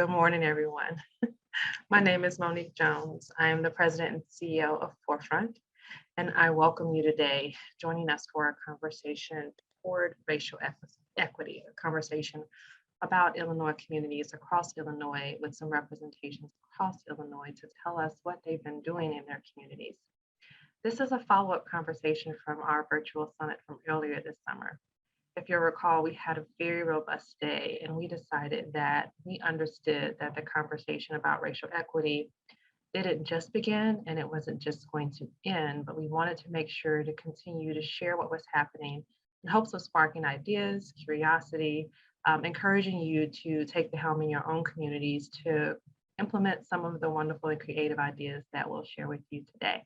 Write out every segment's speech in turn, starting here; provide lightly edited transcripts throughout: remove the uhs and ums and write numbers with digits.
Good morning, everyone. My name is Monique Jones. I am the President and CEO of Forefront, and I welcome you today joining us for a conversation toward racial equity, a conversation about Illinois communities across Illinois with some representations across Illinois to tell us what they've been doing in their communities. This is a follow-up conversation from our virtual summit from earlier this summer. If you'll recall, we had a very robust day and we decided that we understood that the conversation about racial equity didn't just begin and it wasn't just going to end, but we wanted to make sure to continue to share what was happening in hopes of sparking ideas, curiosity, encouraging you to take the helm in your own communities to implement some of the wonderful and creative ideas that we'll share with you today.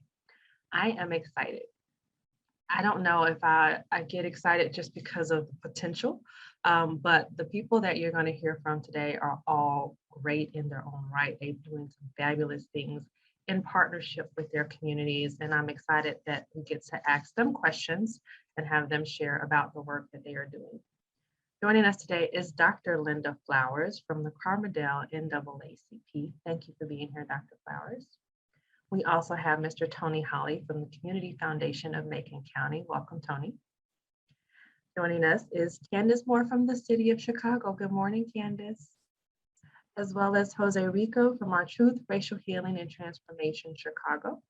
I am excited. I don't know if I get excited just because of the potential, but the people that you're going to hear from today are all great in their own right. They're doing some fabulous things in partnership with their communities, and I'm excited that we get to ask them questions and have them share about the work that they are doing. Joining us today is Dr. Linda Flowers from the Carbondale NAACP. Thank you for being here, Dr. Flowers. We also have Mr. Tony Holly from the Community Foundation of Macon County. Welcome, Tony. Joining us is Candace Moore from the City of Chicago. Good morning, Candace. As well as Jose Rico from Our Truth, Racial Healing and Transformation, Chicago.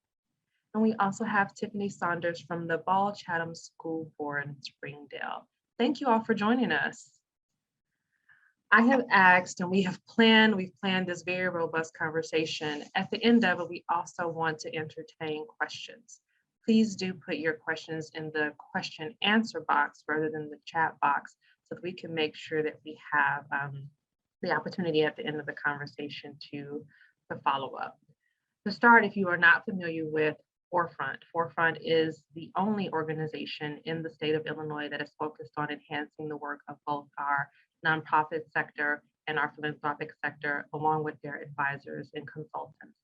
And we also have Tiffany Saunders from the Ball Chatham School Board in Springdale. Thank you all for joining us. I have asked and we've planned this very robust conversation. At the end of it, we also want to entertain questions. Please do put your questions in the question answer box rather than the chat box so that we can make sure that we have the opportunity at the end of the conversation to follow up. To start, if you are not familiar with Forefront is the only organization in the state of Illinois that is focused on enhancing the work of both our nonprofit sector and our philanthropic sector, along with their advisors and consultants.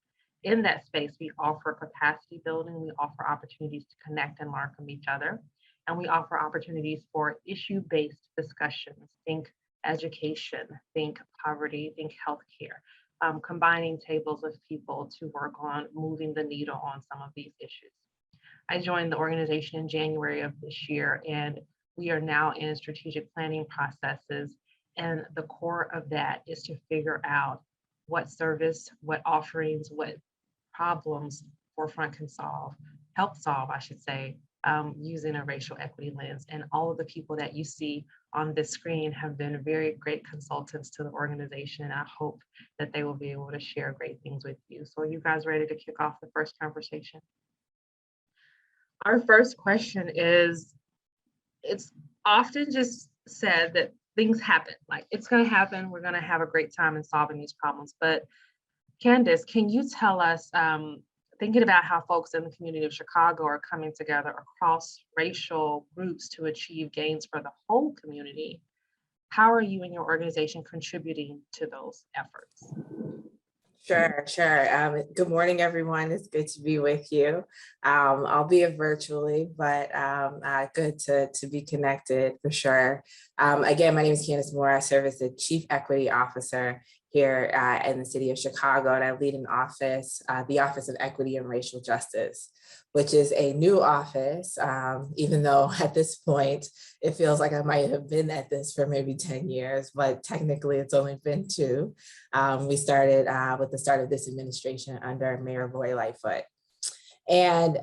In that space, we offer capacity building, we offer opportunities to connect and learn from each other, and we offer opportunities for issue-based discussions. Think education, think poverty, think healthcare, combining tables of people to work on moving the needle on some of these issues. I joined the organization in January of this year, and we are now in strategic planning processes. And the core of that is to figure out what service, what offerings, what problems Forefront can help solve, I should say, using a racial equity lens. And all of the people that you see on this screen have been very great consultants to the organization. And I hope that they will be able to share great things with you. So are you guys ready to kick off the first conversation? Our first question is, it's often just said that things happen, like it's going to happen. We're going to have a great time in solving these problems. But Candace, can you tell us, thinking about how folks in the community of Chicago are coming together across racial groups to achieve gains for the whole community, how are you and your organization contributing to those efforts? Sure. Good morning, everyone. It's good to be with you. Albeit virtually, but good to be connected for sure. Again, my name is Candace Moore. I serve as the Chief Equity Officer here in the city of Chicago, and I lead an office, the Office of Equity and Racial Justice, which is a new office, even though at this point, it feels like I might have been at this for maybe 10 years, but technically it's only been 2. We started with the start of this administration under Mayor Roy Lightfoot. And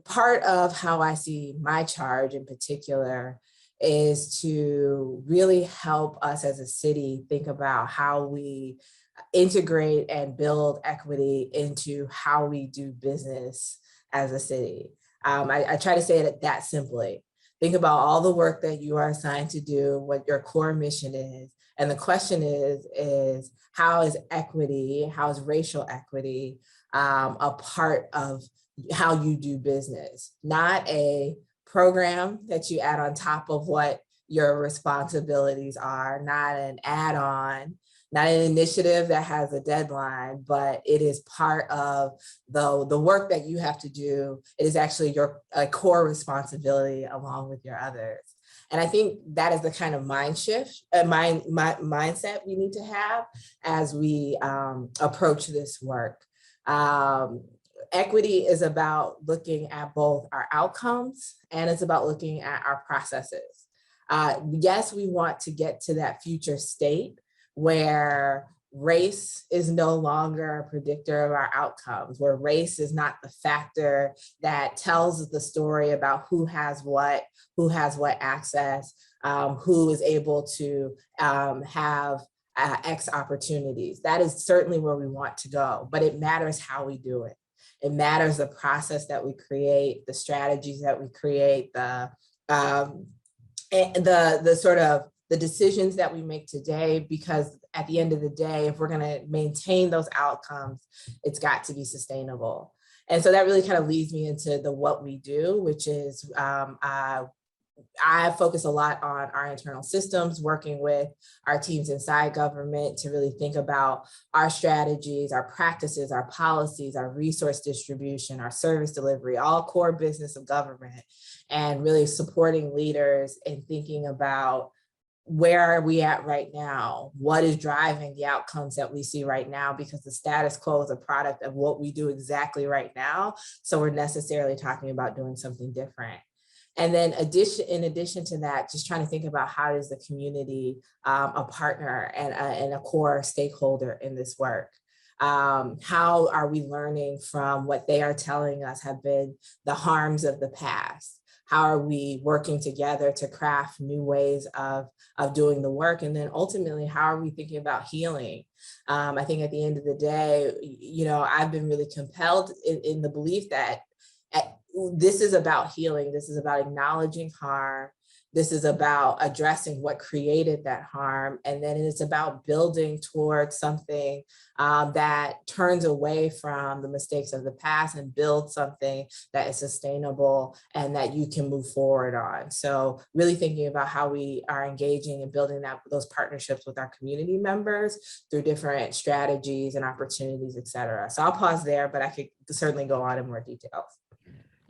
part of how I see my charge in particular is to really help us as a city think about how we integrate and build equity into how we do business as a city. I try to say it that simply. Think about all the work that you are assigned to do, what your core mission is. And the question is how is equity, how is racial equity a part of how you do business? Not a program that you add on top of what your responsibilities are, not an add-on, not an initiative that has a deadline, but it is part of the work that you have to do. It is actually your core responsibility along with your others. And I think that is the kind of mindset we need to have as we approach this work. Equity is about looking at both our outcomes and it's about looking at our processes. Yes, we want to get to that future state where race is no longer a predictor of our outcomes, where race is not the factor that tells the story about who has what access, who is able to have X opportunities. That is certainly where we want to go, but it matters how we do it. It matters the process that we create, the strategies that we create, the sort of the decisions that we make today, because at the end of the day, if we're going to maintain those outcomes, it's got to be sustainable. And so that really kind of leads me into the what we do, which is I focus a lot on our internal systems, working with our teams inside government to really think about our strategies, our practices, our policies, our resource distribution, our service delivery, all core business of government, and really supporting leaders in thinking about where are we at right now? What is driving the outcomes that we see right now? Because the status quo is a product of what we do exactly right now. So we're necessarily talking about doing something different. And then in addition to that, just trying to think about how is the community a partner and a core stakeholder in this work. How are we learning from what they are telling us have been the harms of the past? How are we working together to craft new ways of doing the work? And then ultimately, how are we thinking about healing? I think at the end of the day, I've been really compelled in the belief that this is about healing. This is about acknowledging harm. This is about addressing what created that harm. And then it's about building towards something that turns away from the mistakes of the past and builds something that is sustainable and that you can move forward on. So really thinking about how we are engaging and building those partnerships with our community members through different strategies and opportunities, et cetera. So I'll pause there, but I could certainly go on in more details.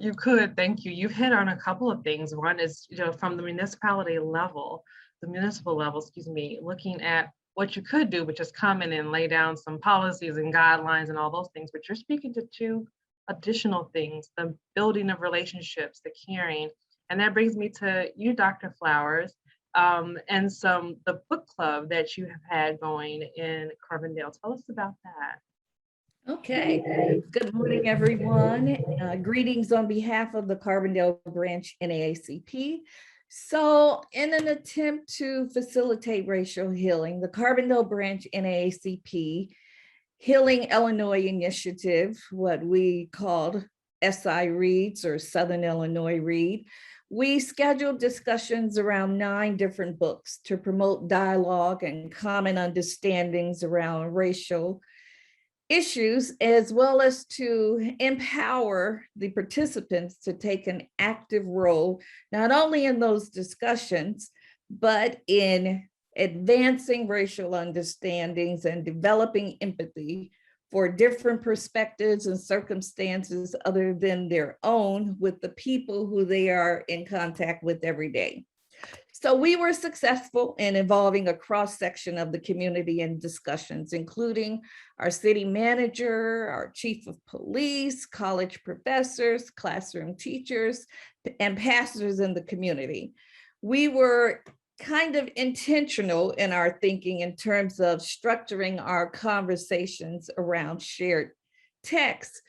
You could, thank you. You've hit on a couple of things. One is, from the municipal level, looking at what you could do, which is come in and lay down some policies and guidelines and all those things. But you're speaking to two additional things: the building of relationships, the caring. And that brings me to you, Dr. Flowers, and the book club that you have had going in Carbondale. Tell us about that. Okay, good morning, everyone. Greetings on behalf of the Carbondale branch NAACP. So in an attempt to facilitate racial healing, the Carbondale branch NAACP Healing Illinois Initiative, what we called SI Reads or Southern Illinois Read, we scheduled discussions around 9 different books to promote dialogue and common understandings around racial issues, as well as to empower the participants to take an active role, not only in those discussions, but in advancing racial understandings and developing empathy for different perspectives and circumstances other than their own with the people who they are in contact with every day. So we were successful in involving a cross-section of the community in discussions, including our city manager, our chief of police, college professors, classroom teachers, and pastors in the community. We were kind of intentional in our thinking in terms of structuring our conversations around shared text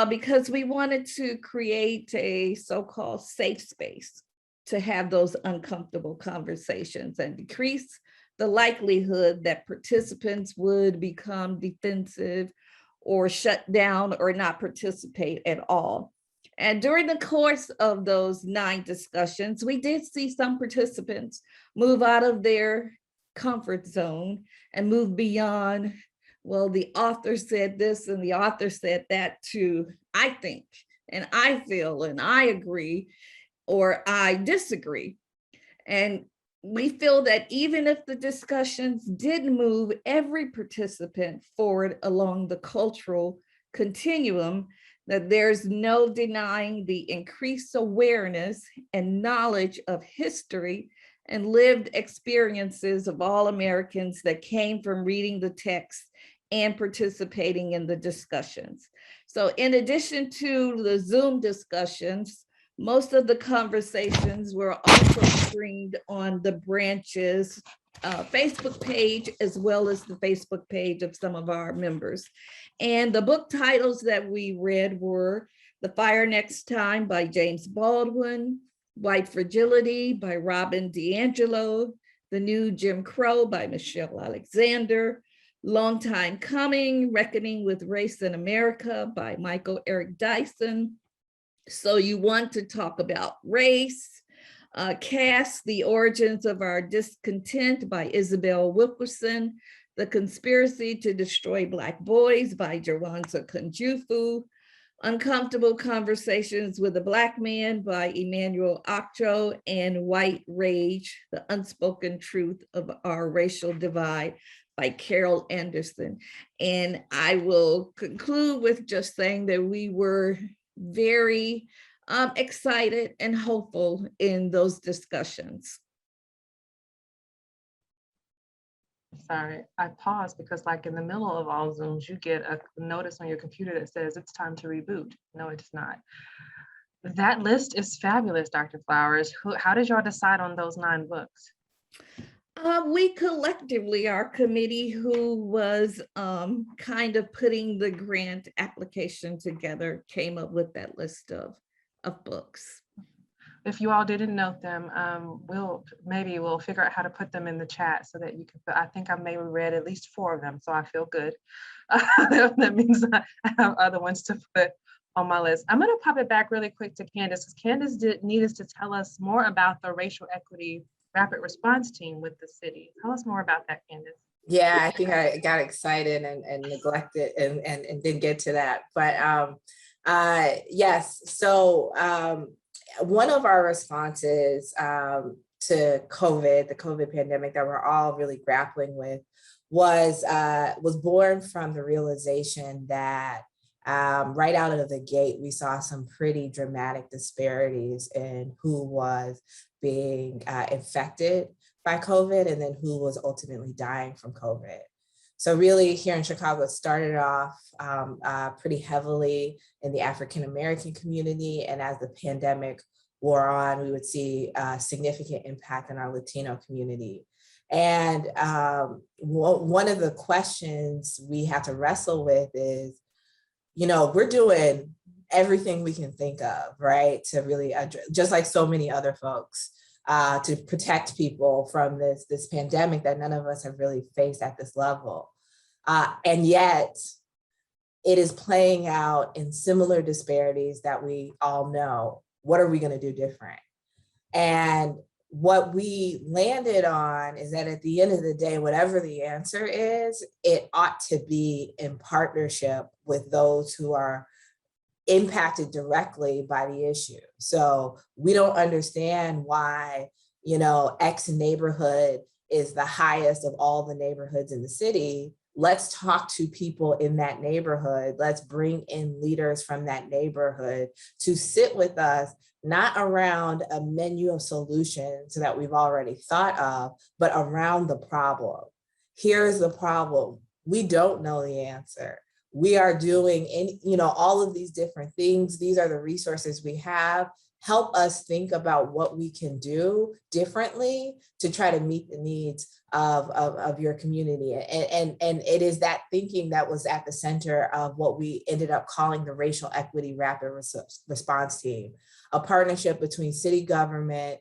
because we wanted to create a so-called safe space to have those uncomfortable conversations and decrease the likelihood that participants would become defensive or shut down or not participate at all. And during the course of those 9 discussions, we did see some participants move out of their comfort zone and move beyond, well, the author said this and the author said that, to I think, and I feel, and I agree, or I disagree. And we feel that even if the discussions did move every participant forward along the cultural continuum, that there's no denying the increased awareness and knowledge of history and lived experiences of all Americans that came from reading the text and participating in the discussions. So in addition to the Zoom discussions, most of the conversations were also streamed on the branch's Facebook page, as well as the Facebook page of some of our members. And the book titles that we read were The Fire Next Time by James Baldwin, White Fragility by Robin DiAngelo, The New Jim Crow by Michelle Alexander, Long Time Coming, Reckoning with Race in America by Michael Eric Dyson. So you want to talk about race. Caste, The Origins of Our Discontent by Isabel Wilkerson, The Conspiracy to Destroy Black Boys by Jawanza Kunjufu, Uncomfortable Conversations with a Black Man by Emmanuel Acho, and White Rage, The Unspoken Truth of Our Racial Divide by Carol Anderson. And I will conclude with just saying that we were very excited and hopeful in those discussions. Sorry, I paused because like in the middle of all Zooms, you get a notice on your computer that says it's time to reboot. No, it's not. That list is fabulous, Dr. Flowers. How did y'all decide on those 9 books? We collectively, our committee who was kind of putting the grant application together, came up with that list of books. If you all didn't note them, we'll figure out how to put them in the chat so that you can, I think I maybe read at least 4 of them, so I feel good. That means I have other ones to put on my list. I'm gonna pop it back really quick to Candace, because Candace did need us to tell us more about the racial equity rapid response team with the city. Tell us more about that, Candace. Yeah, I think I got excited and neglected and didn't get to that. But yes, so one of our responses to COVID, the COVID pandemic that we're all really grappling with, was born from the realization that right out of the gate, we saw some pretty dramatic disparities in who was being infected by COVID and then who was ultimately dying from COVID. So really here in Chicago, it started off pretty heavily in the African-American community. And as the pandemic wore on, we would see a significant impact in our Latino community. And one of the questions we have to wrestle with is, you know, we're doing everything we can think of, right? To really address, just like so many other folks, to protect people from this pandemic that none of us have really faced at this level. And yet it is playing out in similar disparities that we all know. What are we going to do different? And what we landed on is that at the end of the day, whatever the answer is, it ought to be in partnership with those who are impacted directly by the issue. So we don't understand why, you know, X neighborhood is the highest of all the neighborhoods in the city. Let's talk to people in that neighborhood. Let's bring in leaders from that neighborhood to sit with us, not around a menu of solutions that we've already thought of, but around the problem. Here's the problem. We don't know the answer. We are doing, all of these different things. These are the resources we have. Help us think about what we can do differently to try to meet the needs of your community. And it is that thinking that was at the center of what we ended up calling the Racial Equity Rapid Response Team, a partnership between city government,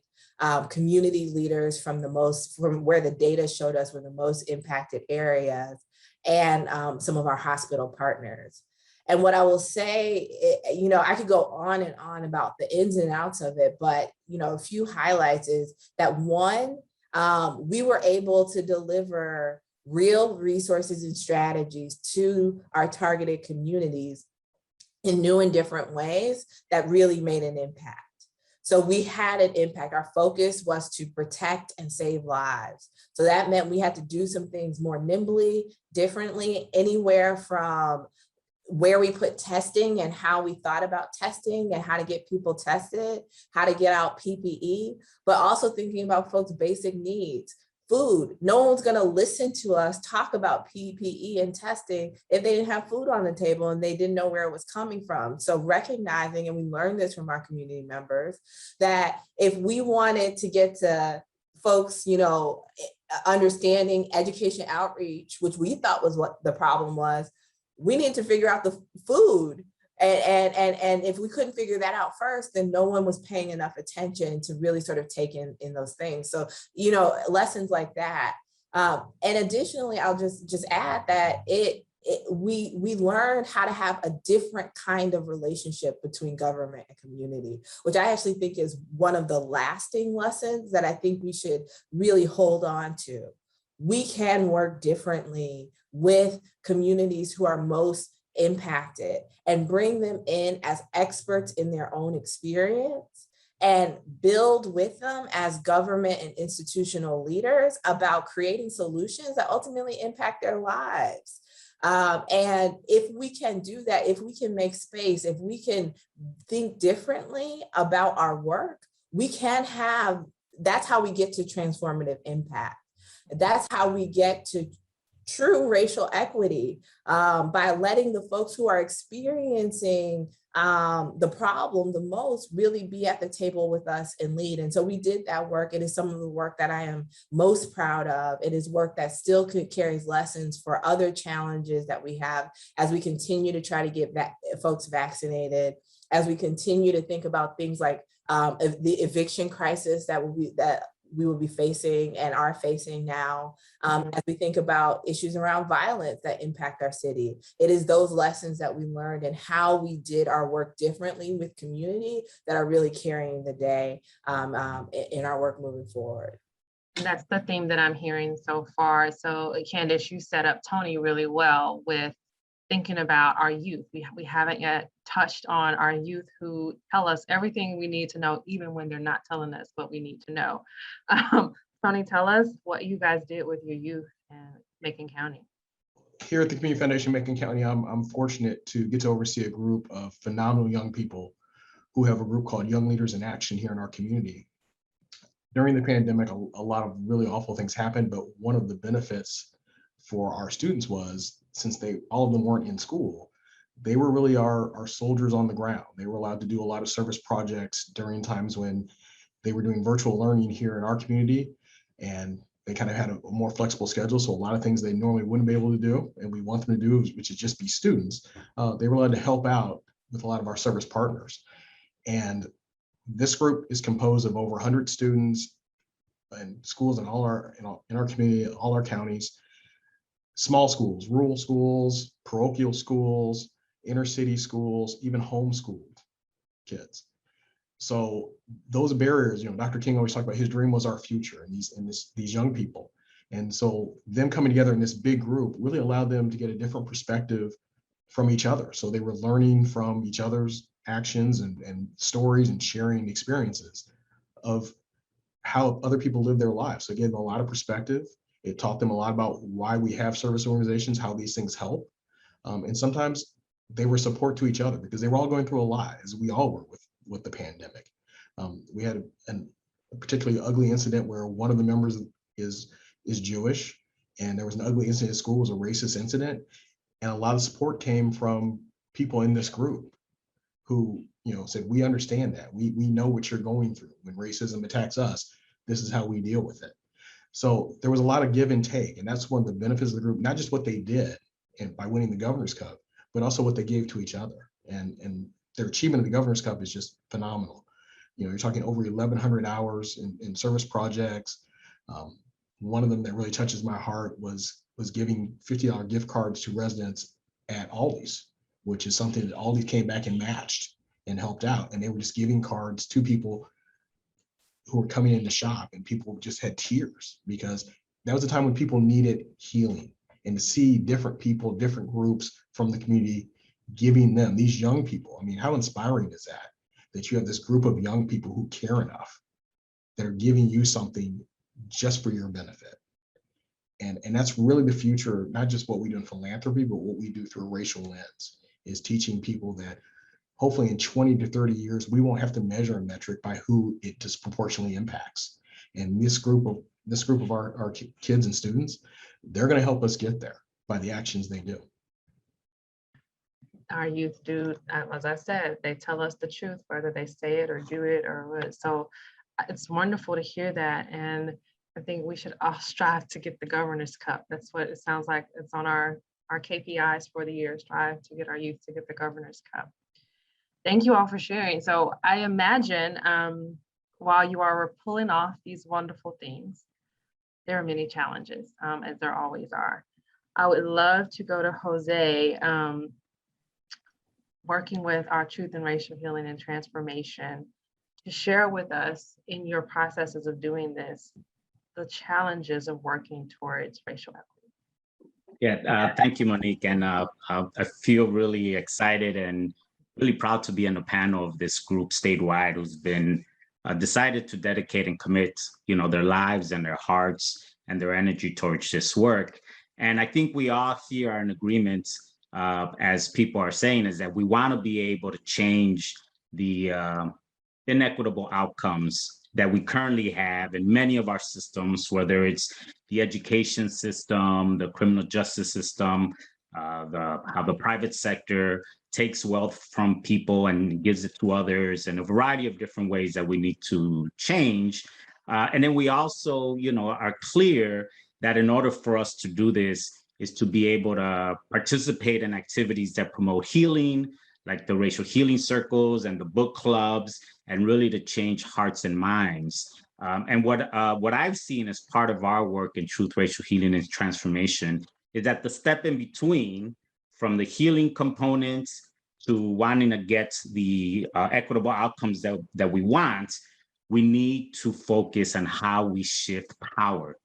community leaders from where the data showed us were the most impacted areas, and some of our hospital partners. And what I will say, I could go on and on about the ins and outs of it, but, a few highlights is that one, we were able to deliver real resources and strategies to our targeted communities in new and different ways that really made an impact. So we had an impact. Our focus was to protect and save lives. So that meant we had to do some things more nimbly, differently, anywhere from where we put testing and how we thought about testing and how to get people tested, how to get out PPE, but also thinking about folks' basic needs. Food. No one's going to listen to us talk about PPE and testing if they didn't have food on the table and they didn't know where it was coming from. So recognizing, and we learned this from our community members, that if we wanted to get to folks, understanding education outreach, which we thought was what the problem was, we need to figure out the food. And if we couldn't figure that out first, then no one was paying enough attention to really sort of take in those things. So, lessons like that. And additionally, I'll just add that we learned how to have a different kind of relationship between government and community, which I actually think is one of the lasting lessons that I think we should really hold on to. We can work differently with communities who are most impacted and bring them in as experts in their own experience and build with them as government and institutional leaders about creating solutions that ultimately impact their lives. And if we can do that, if we can make space, if we can think differently about our work, that's how we get to transformative impact. That's how we get to true racial equity, by letting the folks who are experiencing the problem the most really be at the table with us and lead. And so we did that work. It is some of the work that I am most proud of. It is work that still carries lessons for other challenges that we have as we continue to try to get folks vaccinated, as we continue to think about things like the eviction crisis that we will be facing and are facing now, as we think about issues around violence that impact our city. It is those lessons that we learned and how we did our work differently with community that are really carrying the day in our work moving forward. That's the theme that I'm hearing so far. So Candace, you set up Tony really well with thinking about our youth. We haven't yet touched on our youth who tell us everything we need to know, even when they're not telling us what we need to know. Tony, tell us what you guys did with your youth in Macon County. Here at the Community Foundation Macon County, I'm fortunate to get to oversee a group of phenomenal young people who have a group called Young Leaders in Action here in our community. During the pandemic, a lot of really awful things happened, but one of the benefits for our students was, since all of them weren't in school, they were really our soldiers on the ground. They were allowed to do a lot of service projects during times when they were doing virtual learning here in our community, and they kind of had a more flexible schedule. So a lot of things they normally wouldn't be able to do, and we want them to do, which is just be students, they were allowed to help out with a lot of our service partners. And this group is composed of over 100 students and schools in our community, all our counties. Small schools, rural schools, parochial schools, inner city schools, even homeschooled kids. So those barriers, Dr. King always talked about his dream was our future, and these young people. And so them coming together in this big group really allowed them to get a different perspective from each other. So they were learning from each other's actions and stories and sharing experiences of how other people live their lives. So it gave them a lot of perspective. It taught them a lot about why we have service organizations, how these things help. And sometimes they were support to each other because they were all going through a lot, as we all were with the pandemic. We had a particularly ugly incident where one of the members is Jewish, and there was an ugly incident at school. It was a racist incident. And a lot of support came from people in this group who, said, we understand that. We know what you're going through. When racism attacks us, this is how we deal with it. So there was a lot of give and take, and that's one of the benefits of the group, not just what they did and by winning the Governor's Cup, but also what they gave to each other. And their achievement of the Governor's Cup is just phenomenal. You're talking over 1,100 hours in service projects. One of them that really touches my heart was giving $50 gift cards to residents at Aldi's, which is something that Aldi's came back and matched and helped out. And they were just giving cards to people who were coming in the shop, and people just had tears because that was a time when people needed healing, and to see different people, different groups from the community giving them, these young people. I mean, how inspiring is that you have this group of young people who care enough that are giving you something just for your benefit. And that's really the future, not just what we do in philanthropy, but what we do through a racial lens. is teaching people that hopefully in 20 to 30 years, we won't have to measure a metric by who it disproportionately impacts. And this group of our kids and students, they're going to help us get there by the actions they do. Our youth do, as I said, they tell us the truth, whether they say it or do it or what. So it's wonderful to hear that. And I think we should all strive to get the Governor's Cup. That's what it sounds like. It's on our KPIs for the year, strive to get our youth to get the Governor's Cup. Thank you all for sharing. So I imagine while you are pulling off these wonderful things, there are many challenges, as there always are. I would love to go to Jose, working with our Truth and Racial Healing and Transformation, to share with us in your processes of doing this, the challenges of working towards racial equity. Yeah, thank you, Monique. And I feel really excited and really proud to be on the panel of this group statewide who's been decided to dedicate and commit, their lives and their hearts and their energy towards this work. And I think we all here are in agreement, as people are saying, is that we want to be able to change the inequitable outcomes that we currently have in many of our systems, whether it's the education system, the criminal justice system, how the private sector takes wealth from people and gives it to others, and a variety of different ways that we need to change. And then we also, are clear that in order for us to do this is to be able to participate in activities that promote healing, like the racial healing circles and the book clubs, and really to change hearts and minds. And what I've seen as part of our work in Truth, Racial Healing, and Transformation is that the step in between, from the healing components to wanting to get the equitable outcomes that we want, we need to focus on how we shift power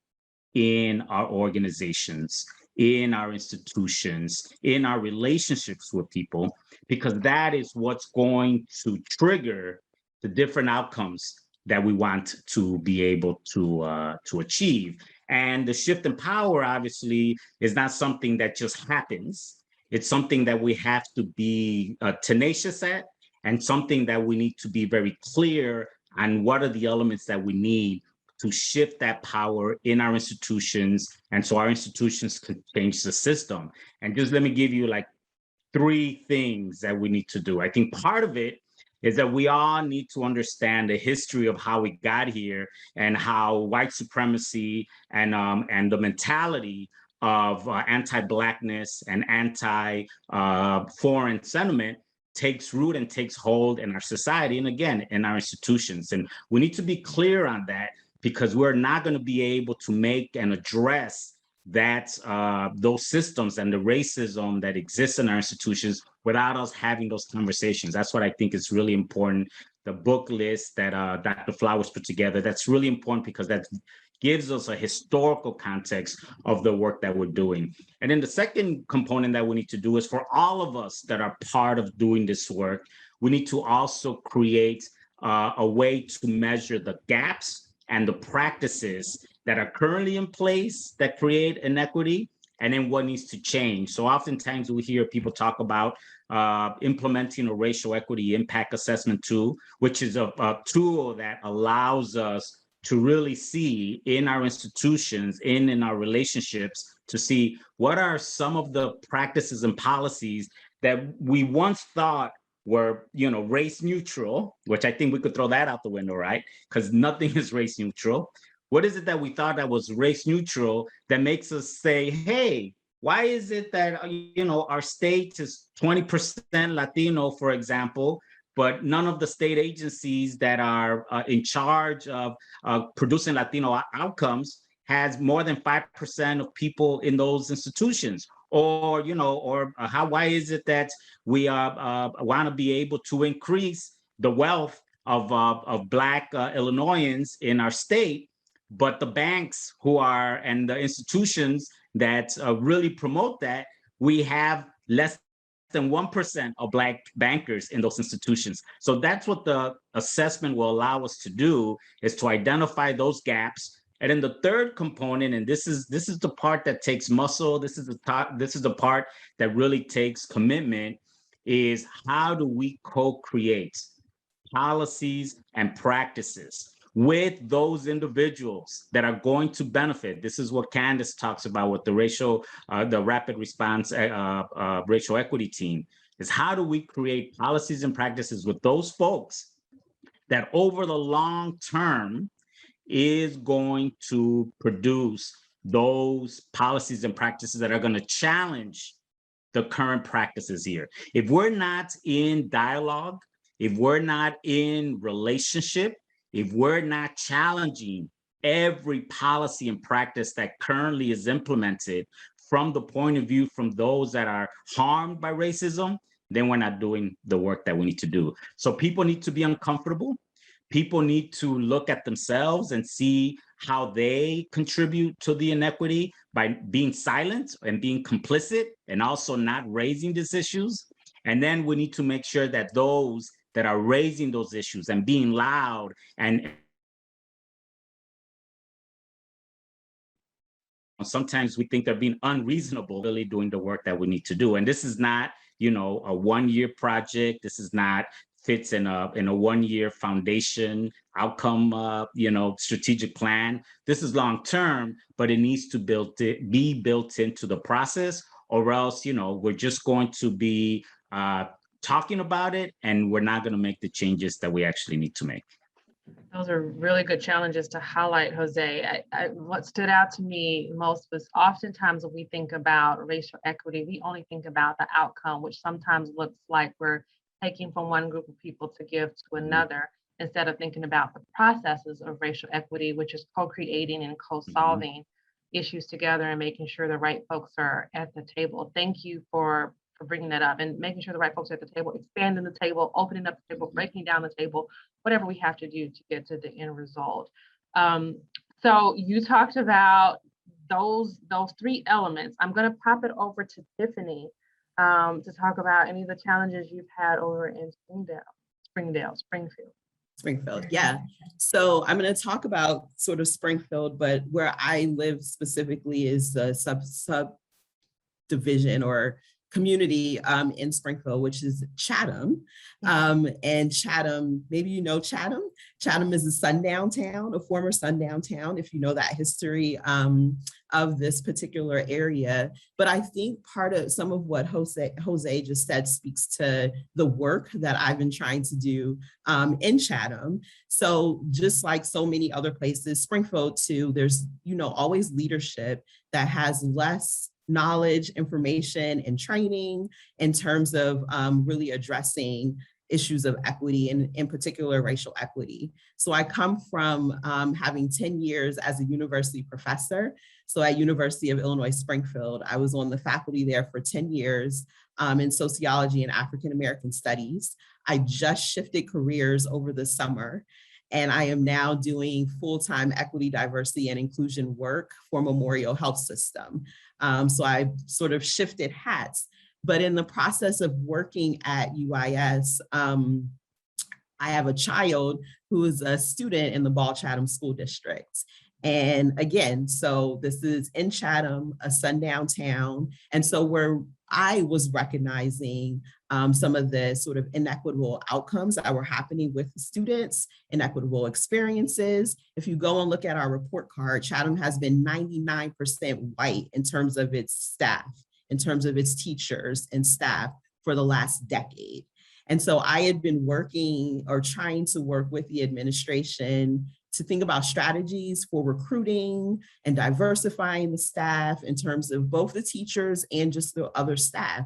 in our organizations, in our institutions, in our relationships with people, because that is what's going to trigger the different outcomes that we want to be able to achieve. And the shift in power, obviously, is not something that just happens. It's something that we have to be tenacious at, and something that we need to be very clear on what are the elements that we need to shift that power in our institutions, and so our institutions could change the system. And just let me give you like 3 things that we need to do. I think part of it is that we all need to understand the history of how we got here, and how white supremacy and the mentality of anti-Blackness and anti-foreign sentiment takes root and takes hold in our society, and again, in our institutions. And we need to be clear on that, because we're not going to be able to make and address that those systems and the racism that exists in our institutions without us having those conversations. That's what I think is really important. The book list that Dr. Flowers put together, that's really important, because that gives us a historical context of the work that we're doing. And then the second component that we need to do is, for all of us that are part of doing this work, we need to also create a way to measure the gaps and the practices that are currently in place that create inequity, and then what needs to change. So oftentimes we hear people talk about implementing a racial equity impact assessment tool, which is a tool that allows us to really see in our institutions, in our relationships, to see what are some of the practices and policies that we once thought were, race neutral, which I think we could throw that out the window, right? Because nothing is race neutral. What is it that we thought that was race neutral that makes us say, hey, why is it that, our state is 20% Latino, for example, but none of the state agencies that are in charge of producing Latino outcomes has more than 5% of people in those institutions? Or, why is it that we want to be able to increase the wealth of Black Illinoisans in our state, but the banks and the institutions that really promote that, we have less than 1% of Black bankers in those institutions? So that's what the assessment will allow us to do, is to identify those gaps. And then the third component, and this is the part that takes muscle, this is the part that really takes commitment, is how do we co-create policies and practices with those individuals that are going to benefit. This is what Candace talks about with the rapid response racial equity team, is how do we create policies and practices with those folks that over the long term is going to produce those policies and practices that are going to challenge the current practices here. If we're not in dialogue, if we're not in relationship, if we're not challenging every policy and practice that currently is implemented from the point of view from those that are harmed by racism, then we're not doing the work that we need to do. So people need to be uncomfortable. People need to look at themselves and see how they contribute to the inequity by being silent and being complicit and also not raising these issues. And then we need to make sure that those that are raising those issues and being loud and sometimes we think they're being unreasonable, really doing the work that we need to do. And this is not, a one-year project. This is not fits in a one-year foundation outcome, strategic plan. This is long-term, but it needs to be built into the process, or else, we're just going to be talking about it, and we're not going to make the changes that we actually need to make. Those are really good challenges to highlight, Jose. What stood out to me most was oftentimes when we think about racial equity, we only think about the outcome, which sometimes looks like we're taking from one group of people to give to another, instead of thinking about the processes of racial equity, which is co-creating and co-solving issues together and making sure the right folks are at the table. Thank you for bringing that up and making sure the right folks are at the table, expanding the table, opening up the table, breaking down the table, whatever we have to do to get to the end result. So you talked about those three elements. I'm going to pop it over to Tiffany to talk about any of the challenges you've had over in Springfield, yeah. So I'm going to talk about sort of Springfield, but where I live specifically is the subdivision or community in Springfield, which is Chatham. And Chatham, maybe you know Chatham. Chatham is a sundown town, a former sundown town, if you know that history of this particular area. But I think part of some of what Jose just said speaks to the work that I've been trying to do in Chatham. So just like so many other places, Springfield too, there's always leadership that has less knowledge, information, and training in terms of really addressing issues of equity and in particular racial equity. So I come from having 10 years as a university professor. So at University of Illinois Springfield, I was on the faculty there for 10 years in sociology and African American studies. I just shifted careers over the summer, and I am now doing full-time equity, diversity, and inclusion work for Memorial Health System. So I sort of shifted hats, but in the process of working at UIS, I have a child who is a student in the Ball Chatham School District. And again, so this is in Chatham, a sundown town. And so where I was recognizing some of the sort of inequitable outcomes that were happening with the students, inequitable experiences. If you go and look at our report card, Chatham has been 99% white in terms of its staff, in terms of its teachers and staff for the last decade. And so I had been working or trying to work with the administration to think about strategies for recruiting and diversifying the staff in terms of both the teachers and just the other staff,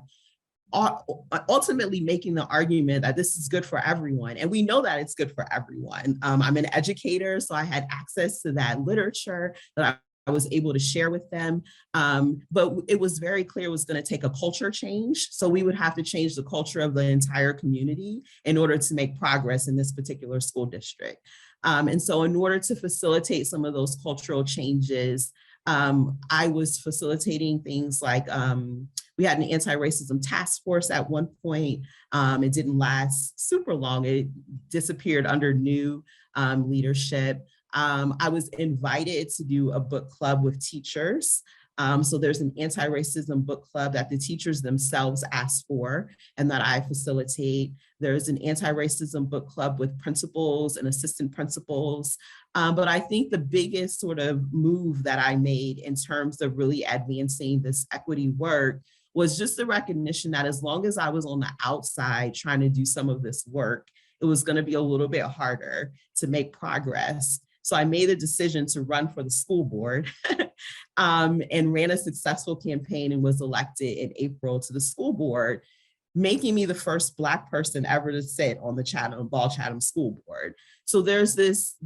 ultimately making the argument that this is good for everyone. And we know that it's good for everyone. I'm an educator, so I had access to that literature that I was able to share with them. But it was very clear it was going to take a culture change. So we would have to change the culture of the entire community in order to make progress in this particular school district. And so in order to facilitate some of those cultural changes, I was facilitating things like we had an anti-racism task force at one point. It didn't last super long. It disappeared under new leadership. I was invited to do a book club with teachers So there's an anti-racism book club that the teachers themselves asked for and that I facilitate. There's an anti-racism book club with principals and assistant principals. But I think the biggest sort of move that I made in terms of really advancing this equity work was just the recognition that as long as I was on the outside trying to do some of this work, it was going to be a little bit harder to make progress. So I made a decision to run for the school board and ran a successful campaign and was elected in April to the school board, making me the first Black person ever to sit on the Ball Chatham School Board. So there's this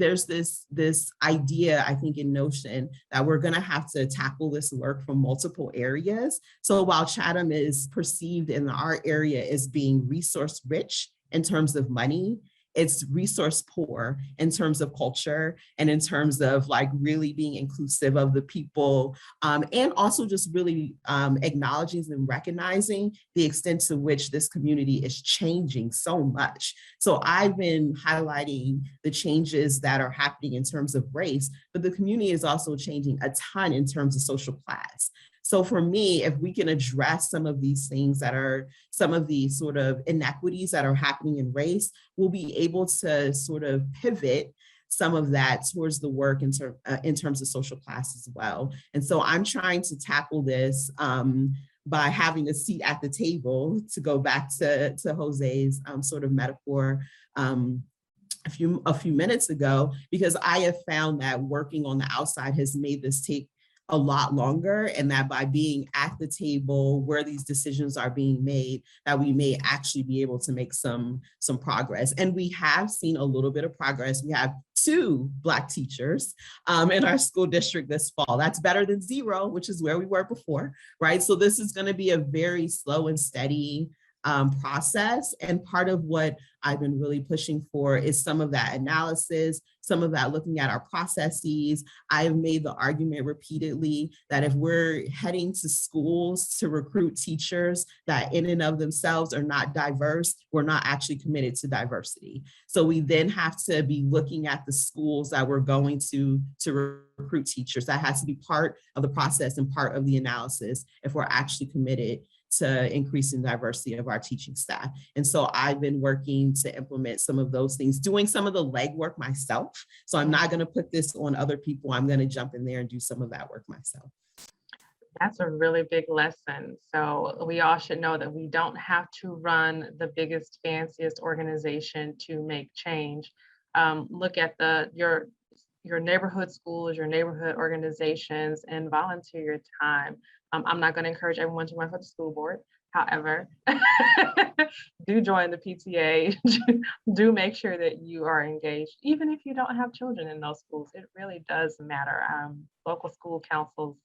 idea, I think, in notion that we're going to have to tackle this work from multiple areas. So while Chatham is perceived in our area as being resource rich in terms of money, it's resource poor in terms of culture and in terms of like really being inclusive of the people, and also just really acknowledging and recognizing the extent to which this community is changing so much. So I've been highlighting the changes that are happening in terms of race, but the community is also changing a ton in terms of social class. So for me, if we can address some of these things that are some of the sort of inequities that are happening in race, we'll be able to sort of pivot some of that towards the work in terms of social class as well. And so I'm trying to tackle this by having a seat at the table, to go back to Jose's sort of metaphor a few minutes ago, because I have found that working on the outside has made this take a lot longer, and that by being at the table where these decisions are being made, that we may actually be able to make some progress. And we have seen a little bit of progress. We have 2 Black teachers in our school district this fall. That's better than 0, which is where we were before, right? So this is going to be a very slow and steady process. And part of what I've been really pushing for is some of that analysis, some of that looking at our processes. I've made the argument repeatedly that if we're heading to schools to recruit teachers that in and of themselves are not diverse, we're not actually committed to diversity. So we then have to be looking at the schools that we're going to recruit teachers. That has to be part of the process and part of the analysis if we're actually committed to increasing diversity of our teaching staff. And so I've been working to implement some of those things, doing some of the legwork myself. So I'm not going to put this on other people. I'm going to jump in there and do some of that work myself. That's a really big lesson. So we all should know that we don't have to run the biggest, fanciest organization to make change. Look at your neighborhood schools, your neighborhood organizations, and volunteer your time. I'm not going to encourage everyone to run for the school board. However, do join the PTA. Do make sure that you are engaged, even if you don't have children in those schools. It really does matter. Local school councils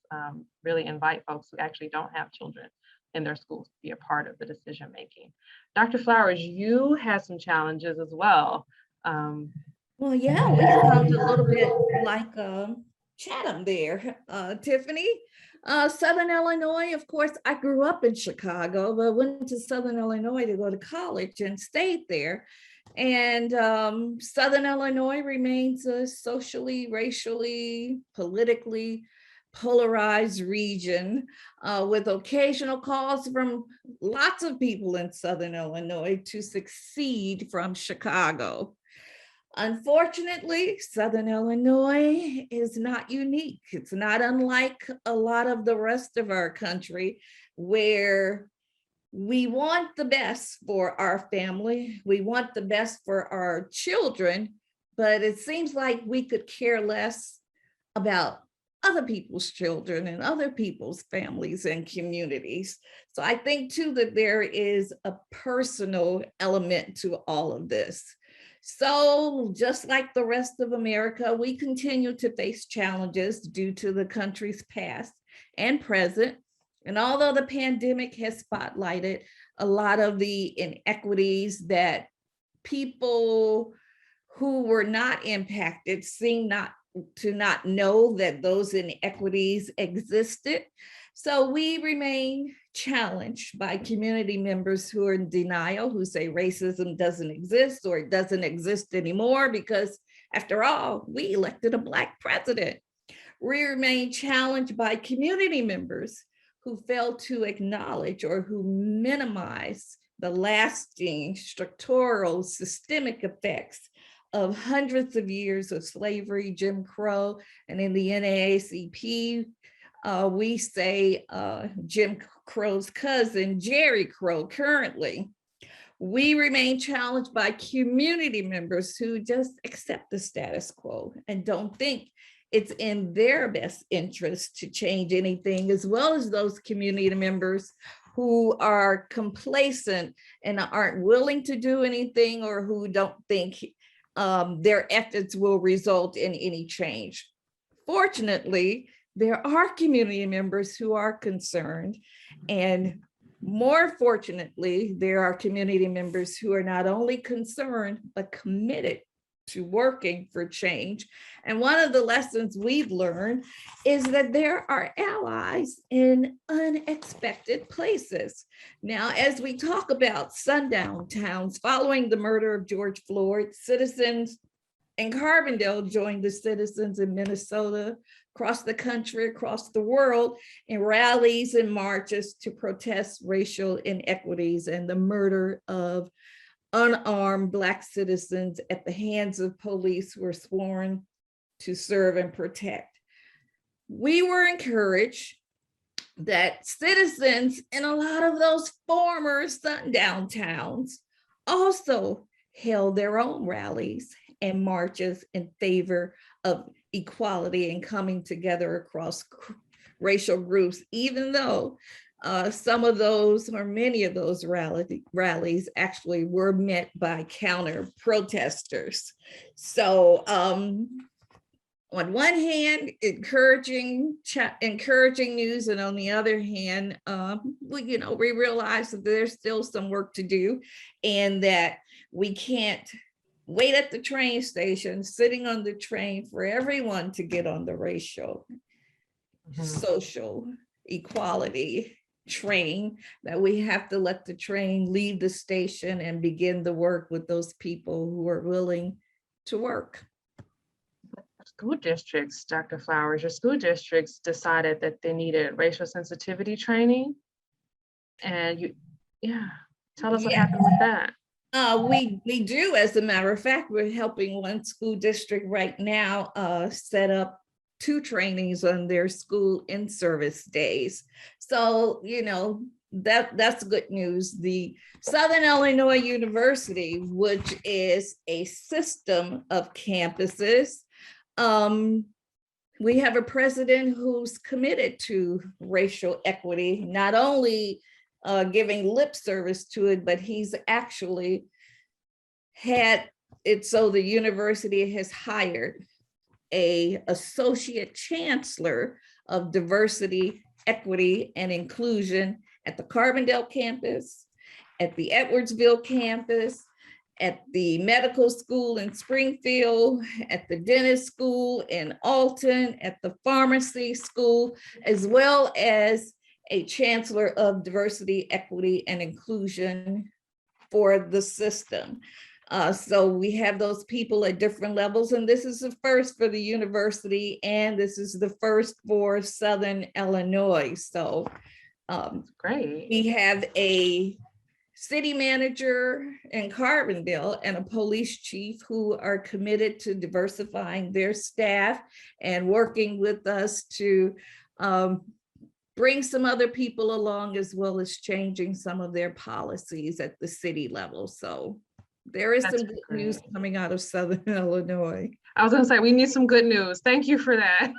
really invite folks who actually don't have children in their schools to be a part of the decision making. Dr. Flowers, you had some challenges as well. Well, yeah, we sound a little bit like Chatham there, Tiffany. Southern Illinois, of course, I grew up in Chicago, but went to Southern Illinois to go to college and stayed there. And Southern Illinois remains a socially, racially, politically polarized region with occasional calls from lots of people in Southern Illinois to secede from Chicago. Unfortunately, Southern Illinois is not unique. It's not unlike a lot of the rest of our country, where we want the best for our family, we want the best for our children, but it seems like we could care less about other people's children and other people's families and communities. So I think too that there is a personal element to all of this. So just like the rest of America, we continue to face challenges due to the country's past and present. And although the pandemic has spotlighted a lot of the inequities that people who were not impacted seem not know that those inequities existed. So we remain challenged by community members who are in denial, who say racism doesn't exist or it doesn't exist anymore because, after all, we elected a Black president. We remain challenged by community members who fail to acknowledge or who minimize the lasting structural systemic effects of hundreds of years of slavery, Jim Crow, and in the NAACP, we say Jim Crow's cousin, Jerry Crow, currently. We remain challenged by community members who just accept the status quo and don't think it's in their best interest to change anything, as well as those community members who are complacent and aren't willing to do anything, or who don't think their efforts will result in any change. Fortunately, there are community members who are concerned, and more fortunately, there are community members who are not only concerned, but committed to working for change. And one of the lessons we've learned is that there are allies in unexpected places. Now, as we talk about sundown towns, following the murder of George Floyd, citizens in Carbondale joined the citizens in Minnesota, across the country, across the world, in rallies and marches to protest racial inequities and the murder of unarmed Black citizens at the hands of police who were sworn to serve and protect. We were encouraged that citizens in a lot of those former sundown towns also held their own rallies and marches in favor of equality and coming together across racial groups, even though some of those, or many of those rallies actually were met by counter protesters. So on one hand, encouraging news, and on the other hand, we realize that there's still some work to do, and that we can't wait at the train station, sitting on the train for everyone to get on the racial, social equality train, that we have to let the train leave the station and begin the work with those people who are willing to work. School districts, Dr. Flowers, your school districts decided that they needed racial sensitivity training. And tell us what happened with that. We do, as a matter of fact. We're helping one school district right now set up 2 trainings on their school in-service days. So, that's good news. The Southern Illinois University, which is a system of campuses, we have a president who's committed to racial equity, not only giving lip service to it, but he's actually had it so the university has hired an associate chancellor of diversity, equity, and inclusion at the Carbondale campus, at the Edwardsville campus, at the medical school in Springfield, at the dentist school in Alton, at the pharmacy school, as well as a chancellor of diversity, equity, and inclusion for the system. So we have those people at different levels, and this is the first for the university, and this is the first for Southern Illinois. So Great. We have a city manager in Carbondale and a police chief who are committed to diversifying their staff and working with us to bring some other people along, as well as changing some of their policies at the city level. So there is some good news coming out of Southern Illinois. I was going to say, we need some good news. Thank you for that.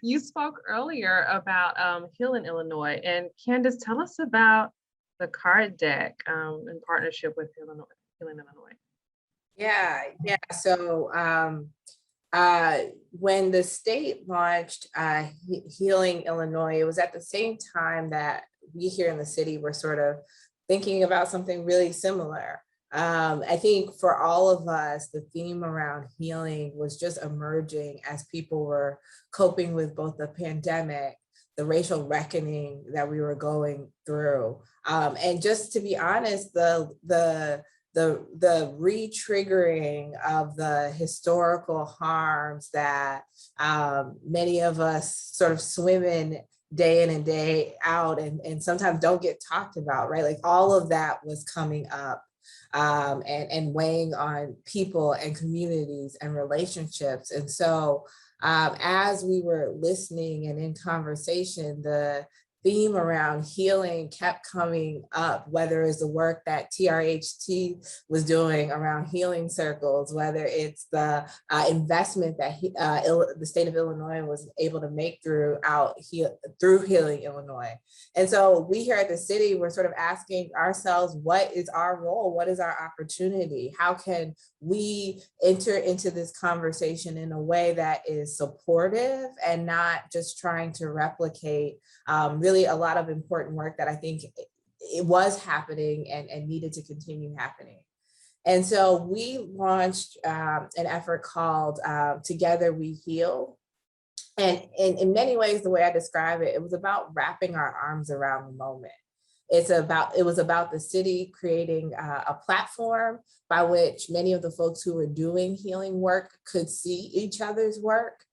You spoke earlier about Healing Illinois, and Candace, tell us about the card deck in partnership with Healing Illinois. Yeah. So when the state launched Healing Illinois, it was at the same time that we here in the city were sort of thinking about something really similar. I think for all of us, the theme around healing was just emerging as people were coping with both the pandemic, the racial reckoning that we were going through. And just to be honest, the the re-triggering of the historical harms that many of us sort of swim in day in and day out and sometimes don't get talked about, right? Like all of that was coming up and weighing on people and communities and relationships. And so as we were listening and in conversation, the theme around healing kept coming up, whether it's the work that TRHT was doing around healing circles, whether it's the investment that the state of Illinois was able to make through Healing Illinois. And so we here at the city, we're sort of asking ourselves, what is our role? What is our opportunity? How can we enter into this conversation in a way that is supportive and not just trying to replicate really a lot of important work that I think it was happening and needed to continue happening. And so we launched an effort called Together We Heal. And in many ways, the way I describe it, it was about wrapping our arms around the moment. It was about the city creating a platform by which many of the folks who were doing healing work could see each other's work,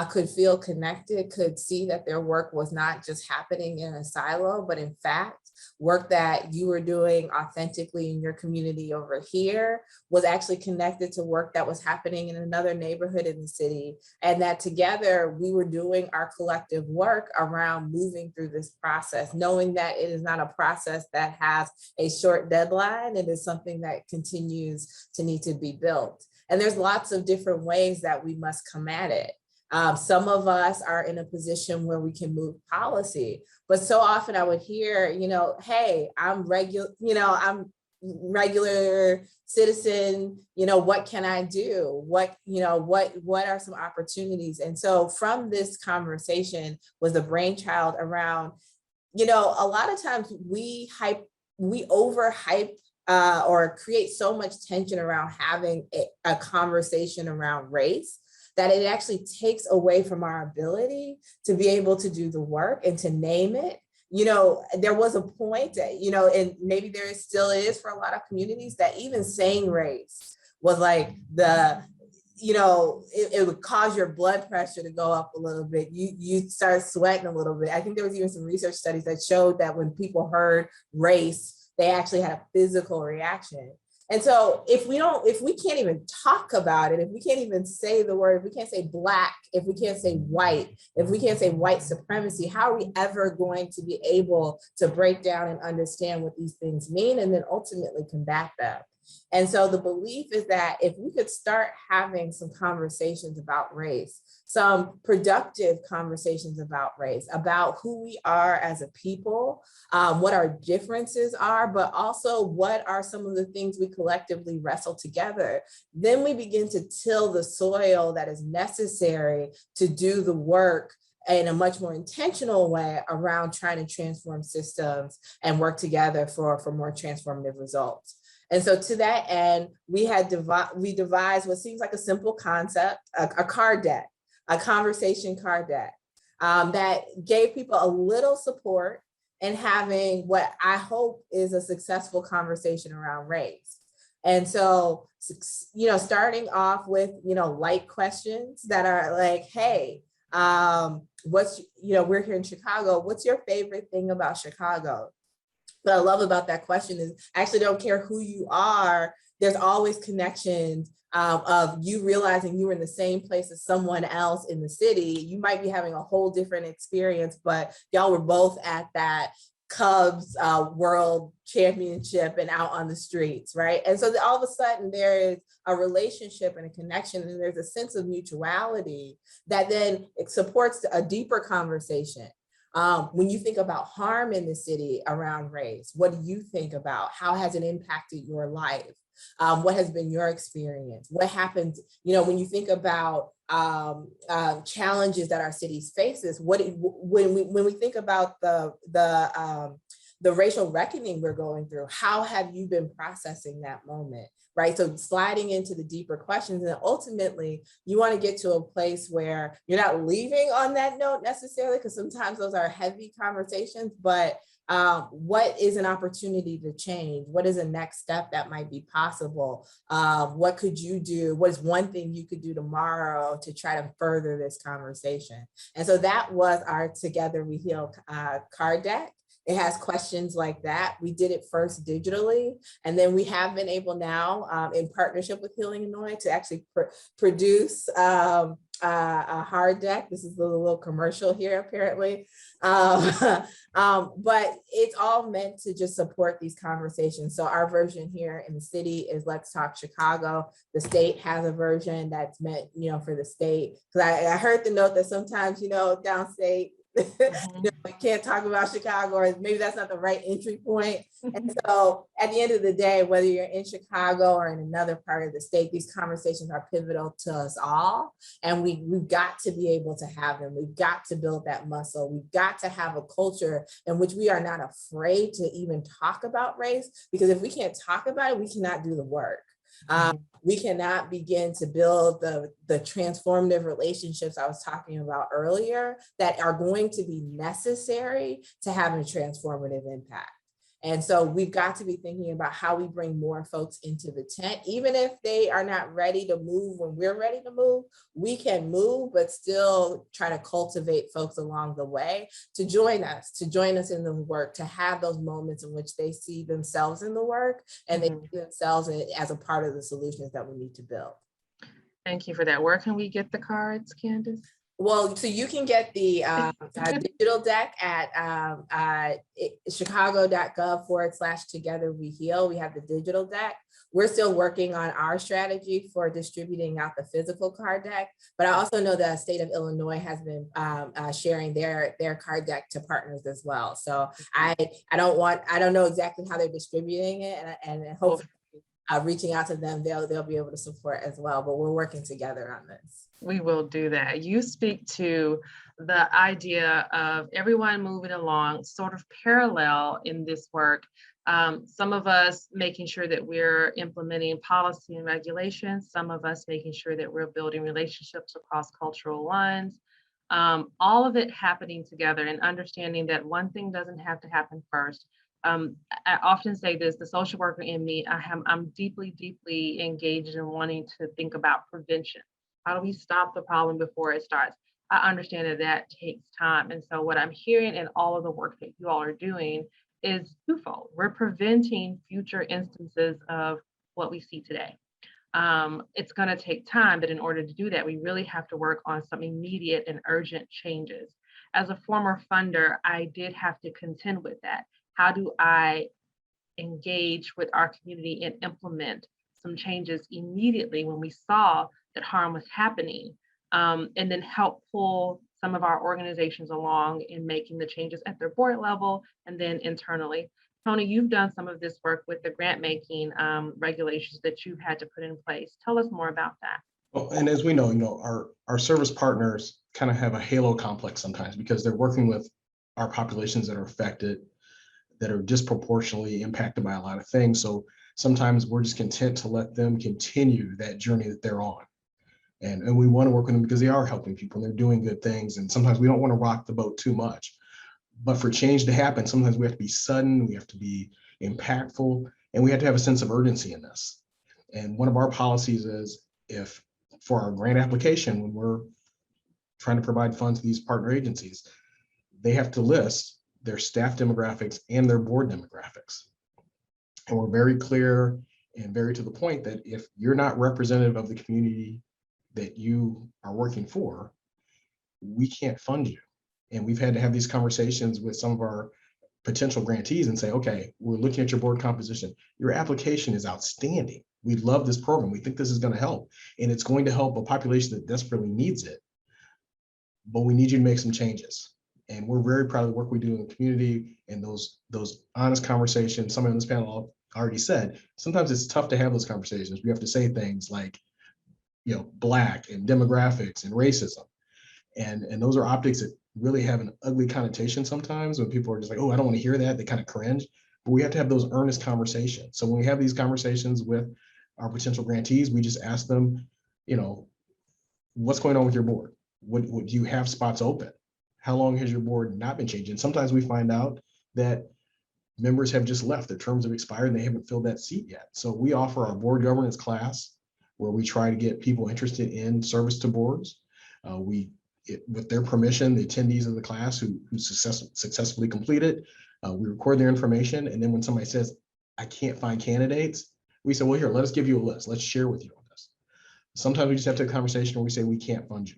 could feel connected, could see that their work was not just happening in a silo, but in fact, work that you were doing authentically in your community over here was actually connected to work that was happening in another neighborhood in the city. And that together we were doing our collective work around moving through this process, knowing that it is not a process that has a short deadline. It is something that continues to need to be built. And there's lots of different ways that we must come at it. Some of us are in a position where we can move policy, but so often I would hear, hey, I'm regular citizen, what can I do? What are some opportunities? And so from this conversation was the brainchild around, a lot of times we overhype or create so much tension around having a conversation around race that it actually takes away from our ability to be able to do the work and to name it. There was a point that, and maybe there still is for a lot of communities, that even saying race was like it would cause your blood pressure to go up a little bit. You start sweating a little bit. I think there was even some research studies that showed that when people heard race, they actually had a physical reaction. And so if we can't even talk about it, if we can't even say the word, if we can't say Black, if we can't say white, if we can't say white supremacy, how are we ever going to be able to break down and understand what these things mean and then ultimately combat them? And so the belief is that if we could start having some conversations about race, some productive conversations about race, about who we are as a people, what our differences are, but also what are some of the things we collectively wrestle together, then we begin to till the soil that is necessary to do the work in a much more intentional way around trying to transform systems and work together for more transformative results. And so to that end, we devised what seems like a simple concept, a card deck, a conversation card deck that gave people a little support in having what I hope is a successful conversation around race. And so, starting off with, light questions that are like, hey, we're here in Chicago. What's your favorite thing about Chicago? What I love about that question is I actually don't care who you are. There's always connections of you realizing you were in the same place as someone else in the city. You might be having a whole different experience, but y'all were both at that Cubs World Championship and out on the streets, right? And so all of a sudden there is a relationship and a connection, and there's a sense of mutuality that then it supports a deeper conversation. When you think about harm in the city around race, what do you think about? How has it impacted your life? What has been your experience? What happens, when you think about challenges that our cities faces? When we think about the racial reckoning we're going through, how have you been processing that moment? Right. So sliding into the deeper questions, and ultimately you want to get to a place where you're not leaving on that note necessarily, because sometimes those are heavy conversations, but what is an opportunity to change? What is a next step that might be possible? What could you do? What is one thing you could do tomorrow to try to further this conversation? And so that was our Together We Heal card deck. It has questions like that. We did it first digitally, and then we have been able now, in partnership with Healing Illinois, to actually produce a hard deck. This is a little commercial here, apparently. But it's all meant to just support these conversations. So our version here in the city is Let's Talk Chicago. The state has a version that's meant, for the state. Because I heard the note that sometimes, downstate, we can't talk about Chicago, or maybe that's not the right entry point. And so at the end of the day, whether you're in Chicago or in another part of the state, these conversations are pivotal to us all. And we've got to be able to have them. We've got to build that muscle. We've got to have a culture in which we are not afraid to even talk about race, because if we can't talk about it, we cannot do the work. We cannot begin to build the transformative relationships I was talking about earlier that are going to be necessary to have a transformative impact. And so we've got to be thinking about how we bring more folks into the tent, even if they are not ready to move when we're ready to move. We can move, but still try to cultivate folks along the way to join us in the work, to have those moments in which they see themselves in the work and they see themselves as a part of the solutions that we need to build. Thank you for that. Where can we get the cards, Candace? Well, so you can get the digital deck at chicago.gov/Together We Heal. We have the digital deck. We're still working on our strategy for distributing out the physical card deck, but I also know the state of Illinois has been sharing their card deck to partners as well. So I don't know exactly how they're distributing it, and hopefully reaching out to them, they'll be able to support as well, but we're working together on this. We will do that. You speak to the idea of everyone moving along sort of parallel in this work. Some of us making sure that we're implementing policy and regulations, some of us making sure that we're building relationships across cultural lines, all of it happening together and understanding that one thing doesn't have to happen first. I often say this, the social worker in me, I'm deeply, deeply engaged in wanting to think about prevention. How do we stop the problem before it starts? I understand that takes time. And so what I'm hearing in all of the work that you all are doing is twofold. We're preventing future instances of what we see today. It's going to take time, but in order to do that, we really have to work on some immediate and urgent changes. As a former funder, I did have to contend with that. How do I engage with our community and implement some changes immediately when we saw that harm was happening, and then help pull some of our organizations along in making the changes at their board level and then internally. Tony, you've done some of this work with the grant making regulations that you've had to put in place. Tell us more about that. Well, and as we know, our service partners kind of have a halo complex sometimes because they're working with our populations that are affected, that are disproportionately impacted by a lot of things. So sometimes we're just content to let them continue that journey that they're on. And we want to work with them because they are helping people and they're doing good things. And sometimes we don't want to rock the boat too much. But for change to happen, sometimes we have to be sudden, we have to be impactful, and we have to have a sense of urgency in this. And one of our policies is if for our grant application, when we're trying to provide funds to these partner agencies, they have to list their staff demographics and their board demographics. And we're very clear and very to the point that if you're not representative of the community that you are working for, we can't fund you. And we've had to have these conversations with some of our potential grantees and say, okay, we're looking at your board composition. Your application is outstanding. We love this program. We think this is going to help. And it's going to help a population that desperately needs it. But we need you to make some changes. And we're very proud of the work we do in the community and those honest conversations. Somebody on this panel already said, sometimes it's tough to have those conversations. We have to say things like, Black and demographics and racism. And those are optics that really have an ugly connotation sometimes when people are just like, oh, I don't want to hear that. They kind of cringe. But we have to have those earnest conversations. So when we have these conversations with our potential grantees, we just ask them, what's going on with your board? What do you have spots open? How long has your board not been changing? Sometimes we find out that members have just left. Their terms have expired and they haven't filled that seat yet. So we offer our board governance class where we try to get people interested in service to boards. With their permission, the attendees of the class who successfully complete it, we record their information. And then when somebody says, I can't find candidates, we say, well, here, let us give you a list. Let's share with you on this. Sometimes we just have to have a conversation where we say, we can't fund you.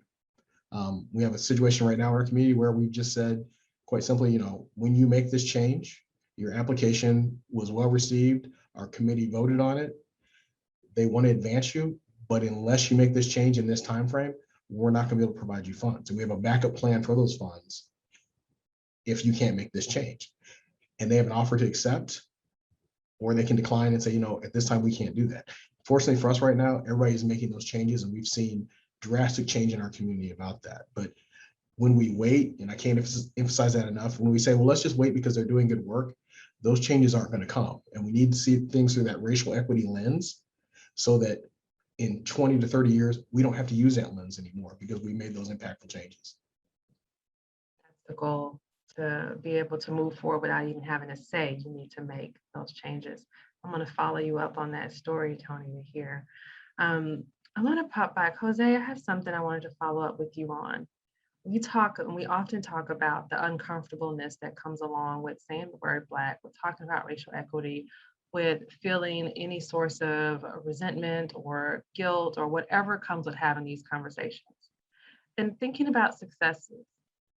We have a situation right now in our community where we've just said, quite simply, when you make this change, your application was well received. Our committee voted on it. They want to advance you, but unless you make this change in this time frame, we're not going to be able to provide you funds. And we have a backup plan for those funds if you can't make this change. And they have an offer to accept, or they can decline and say, at this time we can't do that. Fortunately for us right now, everybody is making those changes, and we've seen drastic change in our community about that. But when we wait, and I can't emphasize that enough, when we say, well, let's just wait because they're doing good work, those changes aren't going to come. And we need to see things through that racial equity lens so that in 20 to 30 years, we don't have to use that lens anymore because we made those impactful changes. That's the goal, to be able to move forward without even having to say you need to make those changes. I'm going to follow you up on that story, Tony, to hear. I want to pop back. Jose, I have something I wanted to follow up with you on. We often talk about the uncomfortableness that comes along with saying the word Black, with talking about racial equity, with feeling any source of resentment or guilt or whatever comes with having these conversations. And thinking about successes,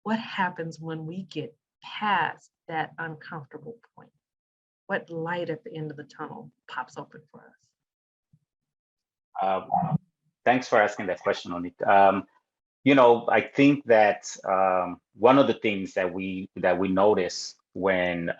what happens when we get past that uncomfortable point? What light at the end of the tunnel pops open for us? Thanks for asking that question, Monique. I think that one of the things that we notice when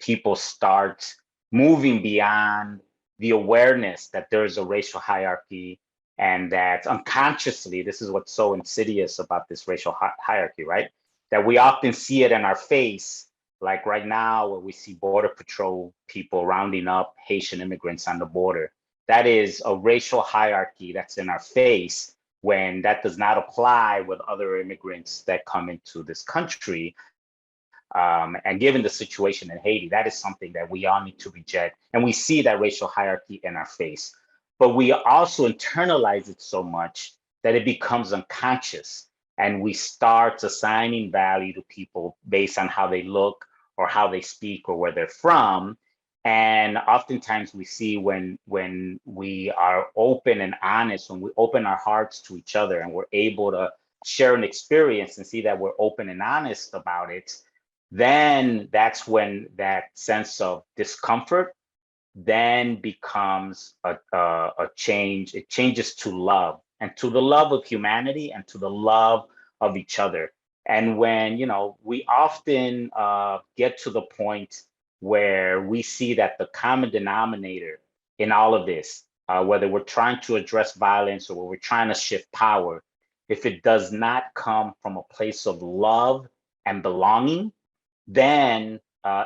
people start moving beyond the awareness that there is a racial hierarchy, and that unconsciously, this is what's so insidious about this racial hierarchy, right? That we often see it in our face, like right now, where we see Border Patrol people rounding up Haitian immigrants on the border. That is a racial hierarchy that's in our face, when that does not apply with other immigrants that come into this country. And given the situation in Haiti, that is something that we all need to reject. And we see that racial hierarchy in our face. But we also internalize it so much that it becomes unconscious. And we start assigning value to people based on how they look or how they speak or where they're from. And oftentimes we see when we are open and honest, when we open our hearts to each other and we're able to share an experience and see that we're open and honest about it, then that's when that sense of discomfort then becomes a change. It changes to love, and to the love of humanity and to the love of each other. And when, we often get to the point where we see that the common denominator in all of this, whether we're trying to address violence or we're trying to shift power, if it does not come from a place of love and belonging, then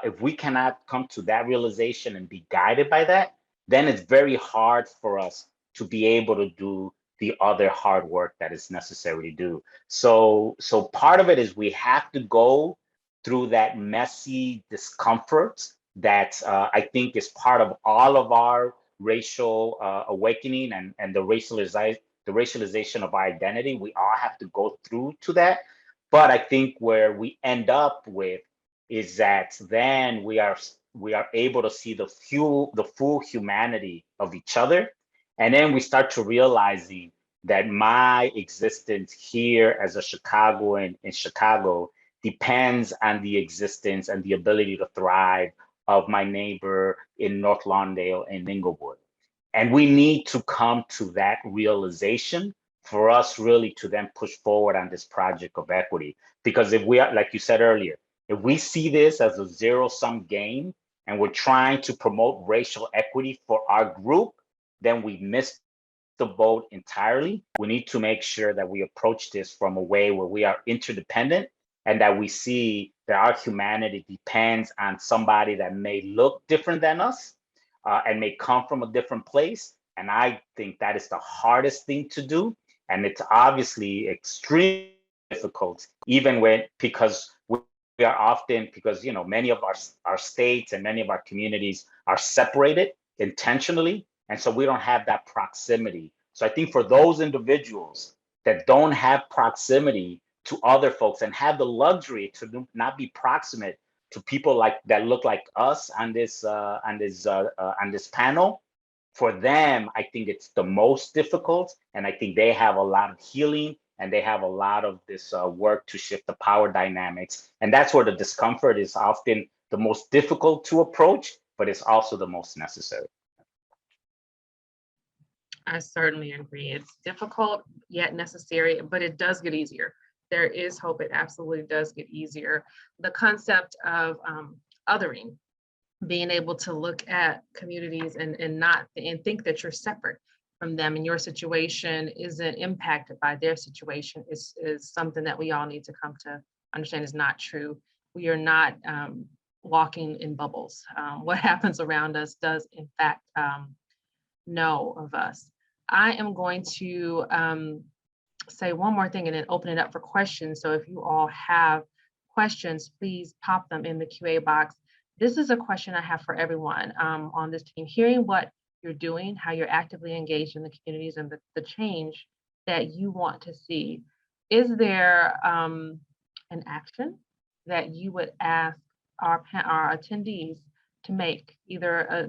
if we cannot come to that realization and be guided by that, then it's very hard for us to be able to do the other hard work that is necessary to do. So part of it is we have to go through that messy discomfort that I think is part of all of our racial awakening and the racialization of our identity. We all have to go through to that. But I think where we end up with is that then we are able to see the full humanity of each other. And then we start to realizing that my existence here as a Chicagoan in Chicago depends on the existence and the ability to thrive of my neighbor in North Lawndale and Inglewood. And we need to come to that realization for us really to then push forward on this project of equity. Because if we are, like you said earlier, if we see this as a zero-sum game and we're trying to promote racial equity for our group, then we missed the boat entirely. We need to make sure that we approach this from a way where we are interdependent and that we see that our humanity depends on somebody that may look different than us and may come from a different place. And I think that is the hardest thing to do. And it's obviously extremely difficult, even because we are often, because many of our states and many of our communities are separated intentionally, and so we don't have that proximity. So I think for those individuals that don't have proximity to other folks and have the luxury to not be proximate to people that look like us on this panel, for them, I think it's the most difficult, and I think they have a lot of healing and they have a lot of this work to shift the power dynamics. And that's where the discomfort is often the most difficult to approach, but it's also the most necessary. I certainly agree. It's difficult yet necessary, but it does get easier. There is hope. It absolutely does get easier. The concept of othering, being able to look at communities and think that you're separate from them and your situation isn't impacted by their situation is something that we all need to come to understand is not true. We are not walking in bubbles. What happens around us does in fact know of us. I am going to say one more thing and then open it up for questions. So if you all have questions, please pop them in the QA box. This is a question I have for everyone on this team. Hearing what you're doing, how you're actively engaged in the communities and the change that you want to see, is there an action that you would ask our attendees to make, either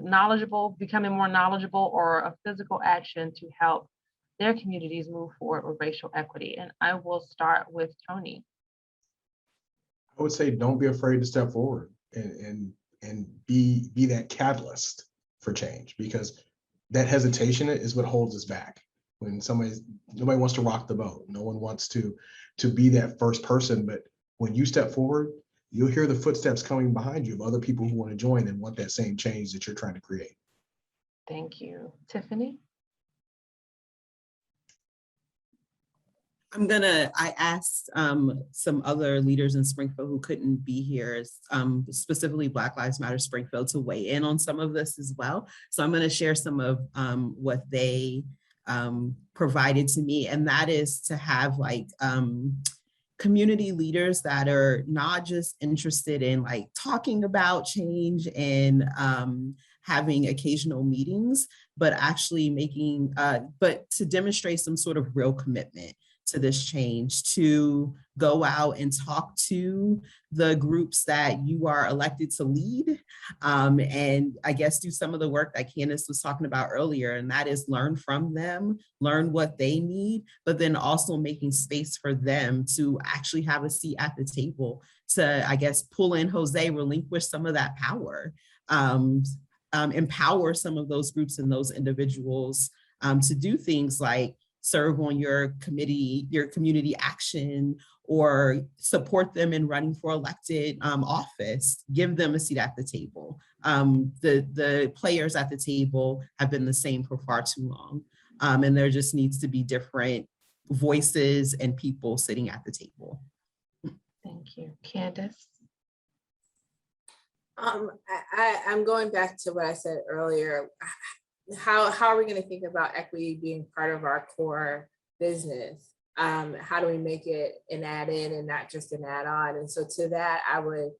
becoming more knowledgeable, or a physical action to help their communities move forward with racial equity? And I will start with Tony. I would say don't be afraid to step forward and be that catalyst for change, because that hesitation is what holds us back. When nobody wants to rock the boat, no one wants to be that first person, but when you step forward, you'll hear the footsteps coming behind you of other people who want to join and want that same change that you're trying to create. Thank you. Tiffany? I asked some other leaders in Springfield who couldn't be here, specifically Black Lives Matter Springfield, to weigh in on some of this as well. So I'm going to share some of what they provided to me, and that is to have community leaders that are not just interested in talking about change and having occasional meetings, but actually but to demonstrate some sort of real commitment to this change, to go out and talk to the groups that you are elected to lead, and I guess do some of the work that Candace was talking about earlier, and that is learn from them, learn what they need, but then also making space for them to actually have a seat at the table to, I guess, pull in Jose, relinquish some of that power, empower some of those groups and those individuals to do things like serve on your community action, or support them in running for elected office, give them a seat at the table. The players at the table have been the same for far too long. And there just needs to be different voices and people sitting at the table. Thank you. Candace? I'm going back to what I said earlier. How are we going to think about equity being part of our core business? How do we make it an add-in and not just an add-on? And so to that, I would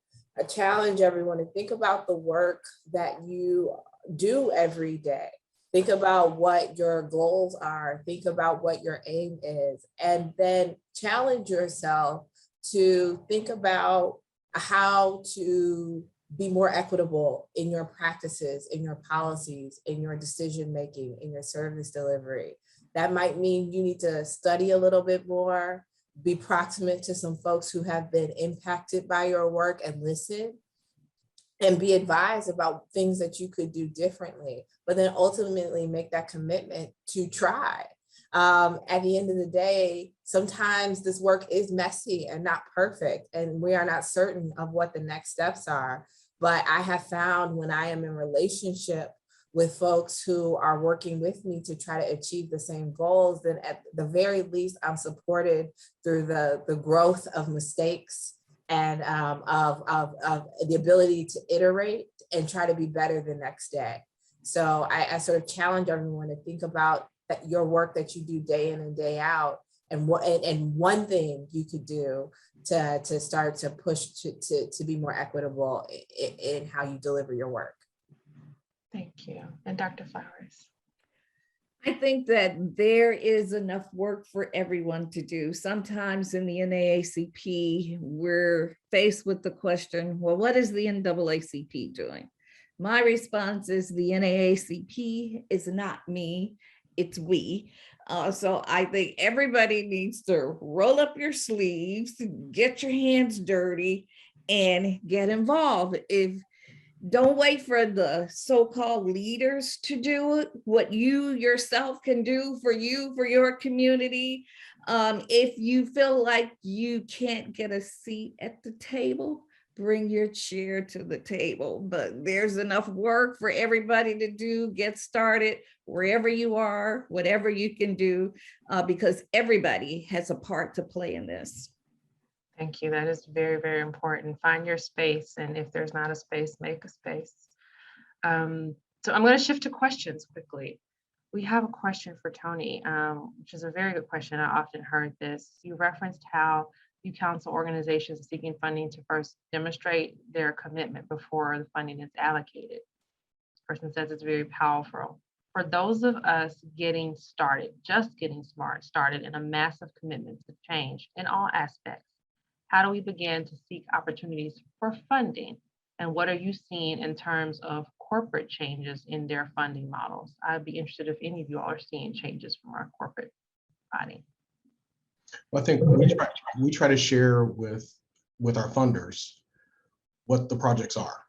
challenge everyone to think about the work that you do every day. Think about what your goals are. Think about what your aim is, and then challenge yourself to think about how to be more equitable in your practices, in your policies, in your decision-making, in your service delivery. That might mean you need to study a little bit more, be proximate to some folks who have been impacted by your work and listen, and be advised about things that you could do differently, but then ultimately make that commitment to try. At the end of the day, sometimes this work is messy and not perfect, and we are not certain of what the next steps are. But I have found when I am in relationship with folks who are working with me to try to achieve the same goals, then at the very least, I'm supported through the growth of mistakes and of the ability to iterate and try to be better the next day. So I sort of challenge everyone to think about that your work that you do day in and day out and one thing you could do to start to push to be more equitable in how you deliver your work. Thank you. And Dr. Flowers. I think that there is enough work for everyone to do. Sometimes in the NAACP, we're faced with the question, well, what is the NAACP doing? My response is the NAACP is not me, it's we. So I think everybody needs to roll up your sleeves, get your hands dirty, and get involved. Don't wait for the so-called leaders to do it. What you yourself can do for you, for your community. If you feel like you can't get a seat at the table, bring your chair to the table. But there's enough work for everybody to do. Get started wherever you are, whatever you can do, because everybody has a part to play in this. Thank you. That is very, very important. Find your space. And if there's not a space, make a space. So I'm going to shift to questions quickly. We have a question for Tony, which is a very good question. I often heard this. You referenced how you counsel organizations seeking funding to first demonstrate their commitment before the funding is allocated. This person says it's very powerful. For those of us getting started, just getting started in a massive commitment to change in all aspects, how do we begin to seek opportunities for funding? And what are you seeing in terms of corporate changes in their funding models? I'd be interested if any of you all are seeing changes from our corporate body. Well, I think we try to share with our funders what the projects are,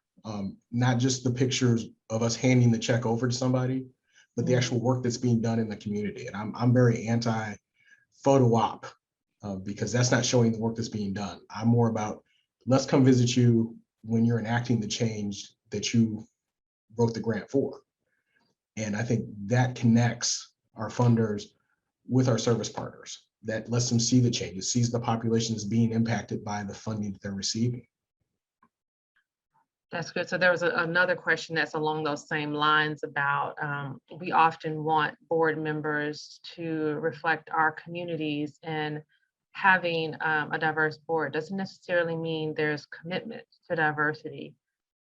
not just the pictures of us handing the check over to somebody, but the actual work that's being done in the community. And I'm very anti photo op. Because that's not showing the work that's being done. I'm more about, let's come visit you when you're enacting the change that you wrote the grant for. And I think that connects our funders with our service partners. That lets them see the changes, sees the population is being impacted by the funding that they're receiving. That's good. So there was another question that's along those same lines about, we often want board members to reflect our communities, and having a diverse board doesn't necessarily mean there's commitment to diversity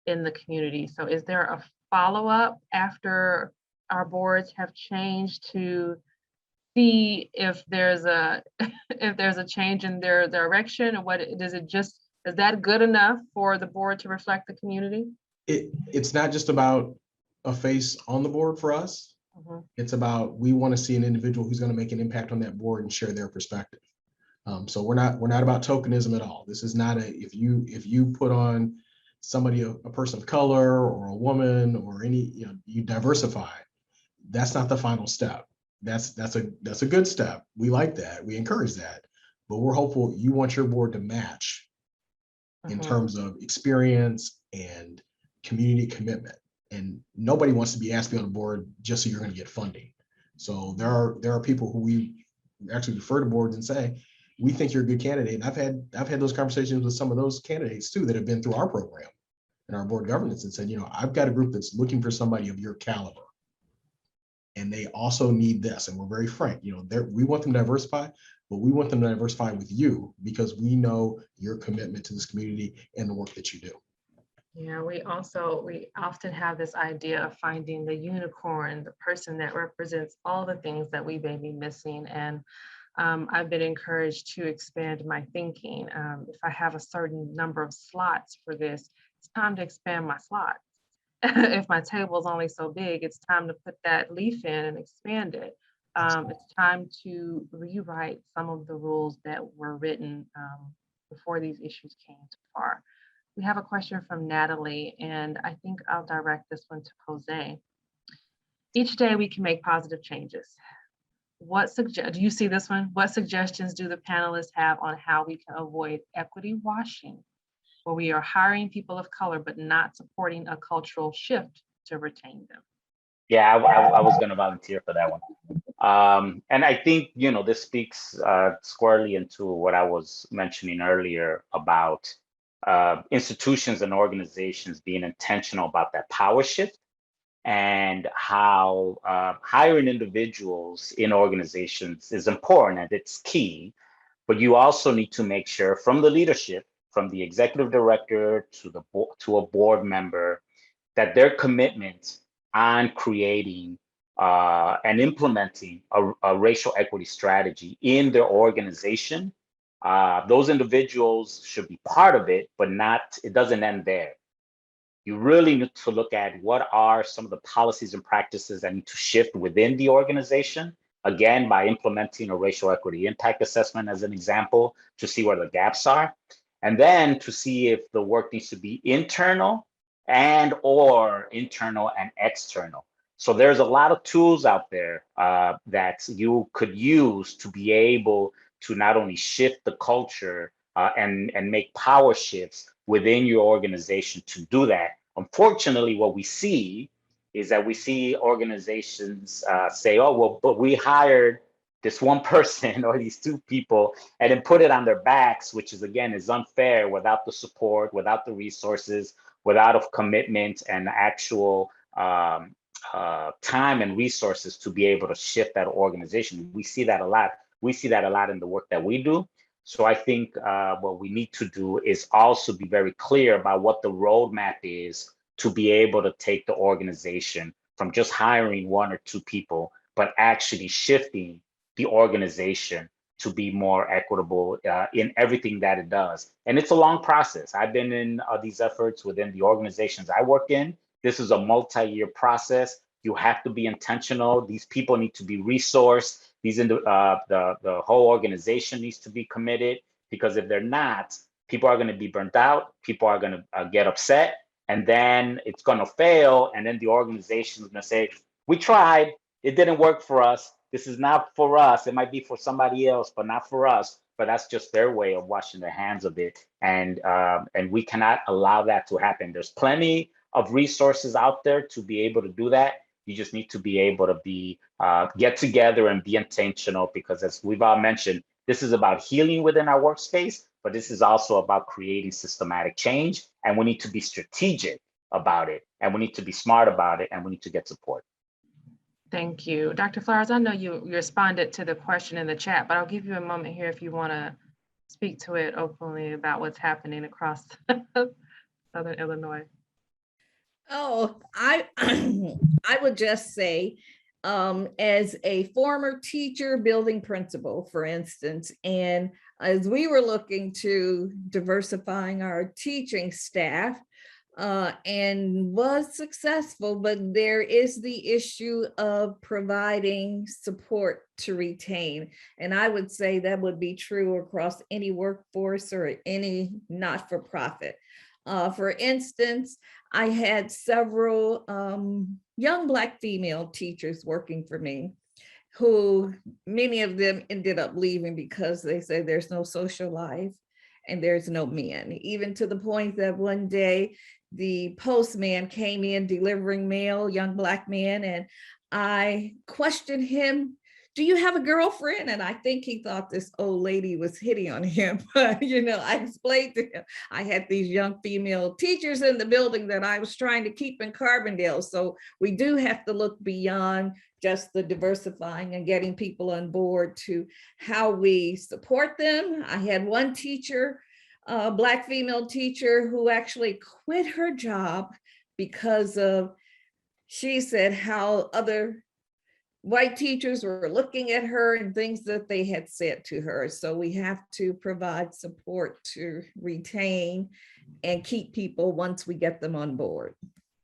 in the community. So is there a follow-up after our boards have changed to see if there's a change in their direction, or what is that good enough for the board to reflect the community? It's not just about a face on the board for us. Mm-hmm. It's about, we want to see an individual who's going to make an impact on that board and share their perspective. So we're not about tokenism at all. This is not if you put on somebody, a person of color or a woman or any, you diversify. That's not the final step. That's a good step. We like that. We encourage that. But we're hopeful you want your board to match in terms of experience and community commitment. And nobody wants to be asked to be on the board just so you're going to get funding. So there are people who we actually refer to boards and say, we think you're a good candidate. And I've had those conversations with some of those candidates too that have been through our program and our board governance and said, I've got a group that's looking for somebody of your caliber. And they also need this. And we're very frank, we want them to diversify, but we want them to diversify with you because we know your commitment to this community and the work that you do. Yeah, we often have this idea of finding the unicorn, the person that represents all the things that we may be missing. And I've been encouraged to expand my thinking. If I have a certain number of slots for this, it's time to expand my slots. If my table is only so big, it's time to put that leaf in and expand it. It's time to rewrite some of the rules that were written before these issues came too far. We have a question from Natalie, and I think I'll direct this one to Jose. Each day we can make positive changes. Do you see this one? What suggestions do the panelists have on how we can avoid equity washing, where we are hiring people of color but not supporting a cultural shift to retain them? Yeah, I was going to volunteer for that one. And I think, this speaks squarely into what I was mentioning earlier about institutions and organizations being intentional about that power shift and how hiring individuals in organizations is important and it's key. But you also need to make sure from the leadership, from the executive director to to a board member, that their commitment on creating and implementing a racial equity strategy in their organization, those individuals should be part of it, but it doesn't end there. You really need to look at what are some of the policies and practices that need to shift within the organization. Again, by implementing a racial equity impact assessment as an example, to see where the gaps are. And then to see if the work needs to be internal or internal and external. So there's a lot of tools out there that you could use to be able to not only shift the culture and make power shifts within your organization to do that. Unfortunately, what we see is that we see organizations say, oh, well, but we hired this one person or these two people and then put it on their backs, which is, again, is unfair without the support, without the resources, without of commitment and actual time and resources to be able to shift that organization. We see that a lot. We see that a lot in the work that we do. So I think what we need to do is also be very clear about what the roadmap is to be able to take the organization from just hiring one or two people, but actually shifting the organization to be more equitable in everything that it does. And it's a long process. I've been in these efforts within the organizations I work in. This is a multi-year process. You have to be intentional. These people need to be resourced. The whole organization needs to be committed, because if they're not, people are going to be burnt out. People are going to get upset, and then it's going to fail. And then the organization is going to say, we tried, it didn't work for us. This is not for us. It might be for somebody else, but not for us. But that's just their way of washing their hands of it. And we cannot allow that to happen. There's plenty of resources out there to be able to do that. You just need to be able to get together and be intentional, because as we've all mentioned, this is about healing within our workspace, but this is also about creating systematic change. And we need to be strategic about it, and we need to be smart about it, and we need to get support. Thank you. Dr. Flowers, I know you responded to the question in the chat, but I'll give you a moment here if you want to speak to it openly about what's happening across Southern Illinois. Oh, I I would just say, as a former teacher, building principal, for instance, and as we were looking to diversifying our teaching staff, and was successful, but there is the issue of providing support to retain. And I would say that would be true across any workforce or any not-for-profit. For instance, I had several young Black female teachers working for me, who many of them ended up leaving because they say there's no social life and there's no men, even to the point that one day the postman came in delivering mail, young Black man, and I questioned him, do you have a girlfriend? And I think he thought this old lady was hitting on him. But, I explained to him, I had these young female teachers in the building that I was trying to keep in Carbondale. So we do have to look beyond just the diversifying and getting people on board to how we support them. I had one teacher, a Black female teacher, who actually quit her job because of, she said, how other white teachers were looking at her and things that they had said to her. So we have to provide support to retain and keep people once we get them on board.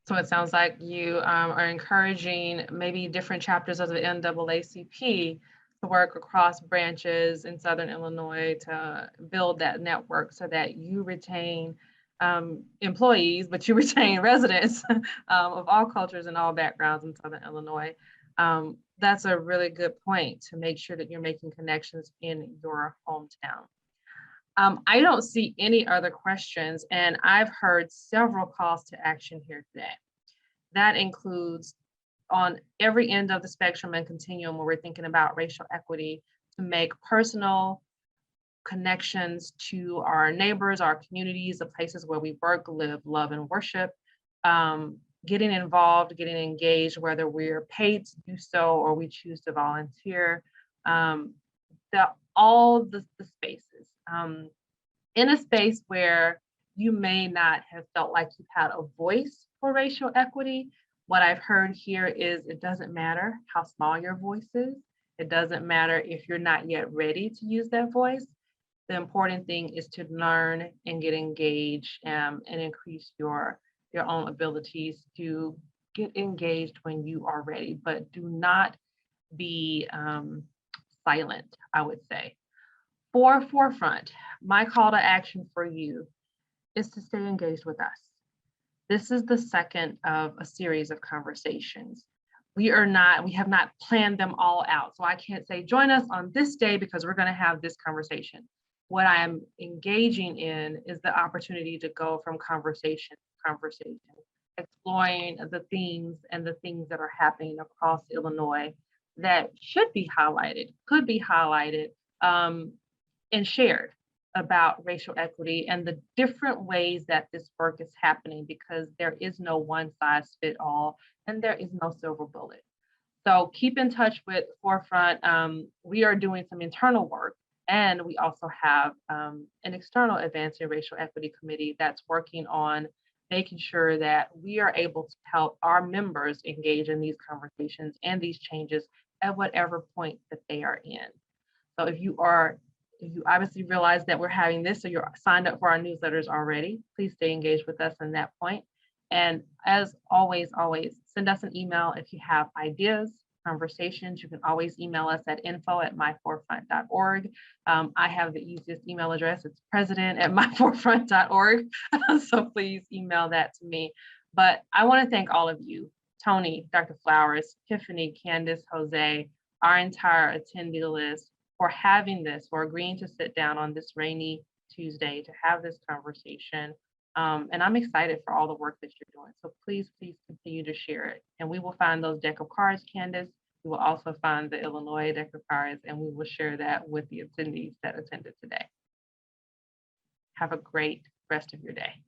So it sounds like you are encouraging maybe different chapters of the NAACP to work across branches in Southern Illinois to build that network so that you retain employees, but you retain residents of all cultures and all backgrounds in Southern Illinois. That's a really good point, to make sure that you're making connections in your hometown. I don't see any other questions, and I've heard several calls to action here today. That includes on every end of the spectrum and continuum where we're thinking about racial equity, to make personal connections to our neighbors, our communities, the places where we work, live, love, and worship, getting involved, getting engaged, whether we're paid to do so or we choose to volunteer, all the spaces. In a space where you may not have felt like you've had a voice for racial equity, what I've heard here is it doesn't matter how small your voice is. It doesn't matter if you're not yet ready to use that voice. The important thing is to learn and get engaged and increase your own abilities to get engaged when you are ready, but do not be silent, I would say. For Forefront, my call to action for you is to stay engaged with us. This is the second of a series of conversations. We have not planned them all out. So I can't say, join us on this day because we're going to have this conversation. What I am engaging in is the opportunity to go from conversation to conversation, exploring the themes and the things that are happening across Illinois that should be highlighted, could be highlighted, and shared about racial equity and the different ways that this work is happening, because there is no one size fit all and there is no silver bullet. So keep in touch with Forefront. We are doing some internal work, and we also have an external Advancing Racial Equity Committee that's working on making sure that we are able to help our members engage in these conversations and these changes at whatever point that they are in. So if you obviously realize that we're having this, so you're signed up for our newsletters already, please stay engaged with us on that point. And as always, send us an email if you have ideas, conversations. You can always email us at info@myforefront.org. I have the easiest email address. It's president@myforefront.org. So please email that to me. But I want to thank all of you, Tony, Dr. Flowers, Tiffany, Candace, Jose, our entire attendee list, for having this, for agreeing to sit down on this rainy Tuesday to have this conversation. And I'm excited for all the work that you're doing. So please continue to share it. And we will find those deck of cards, Candace. We will also find the Illinois deck of cards, and we will share that with the attendees that attended today. Have a great rest of your day.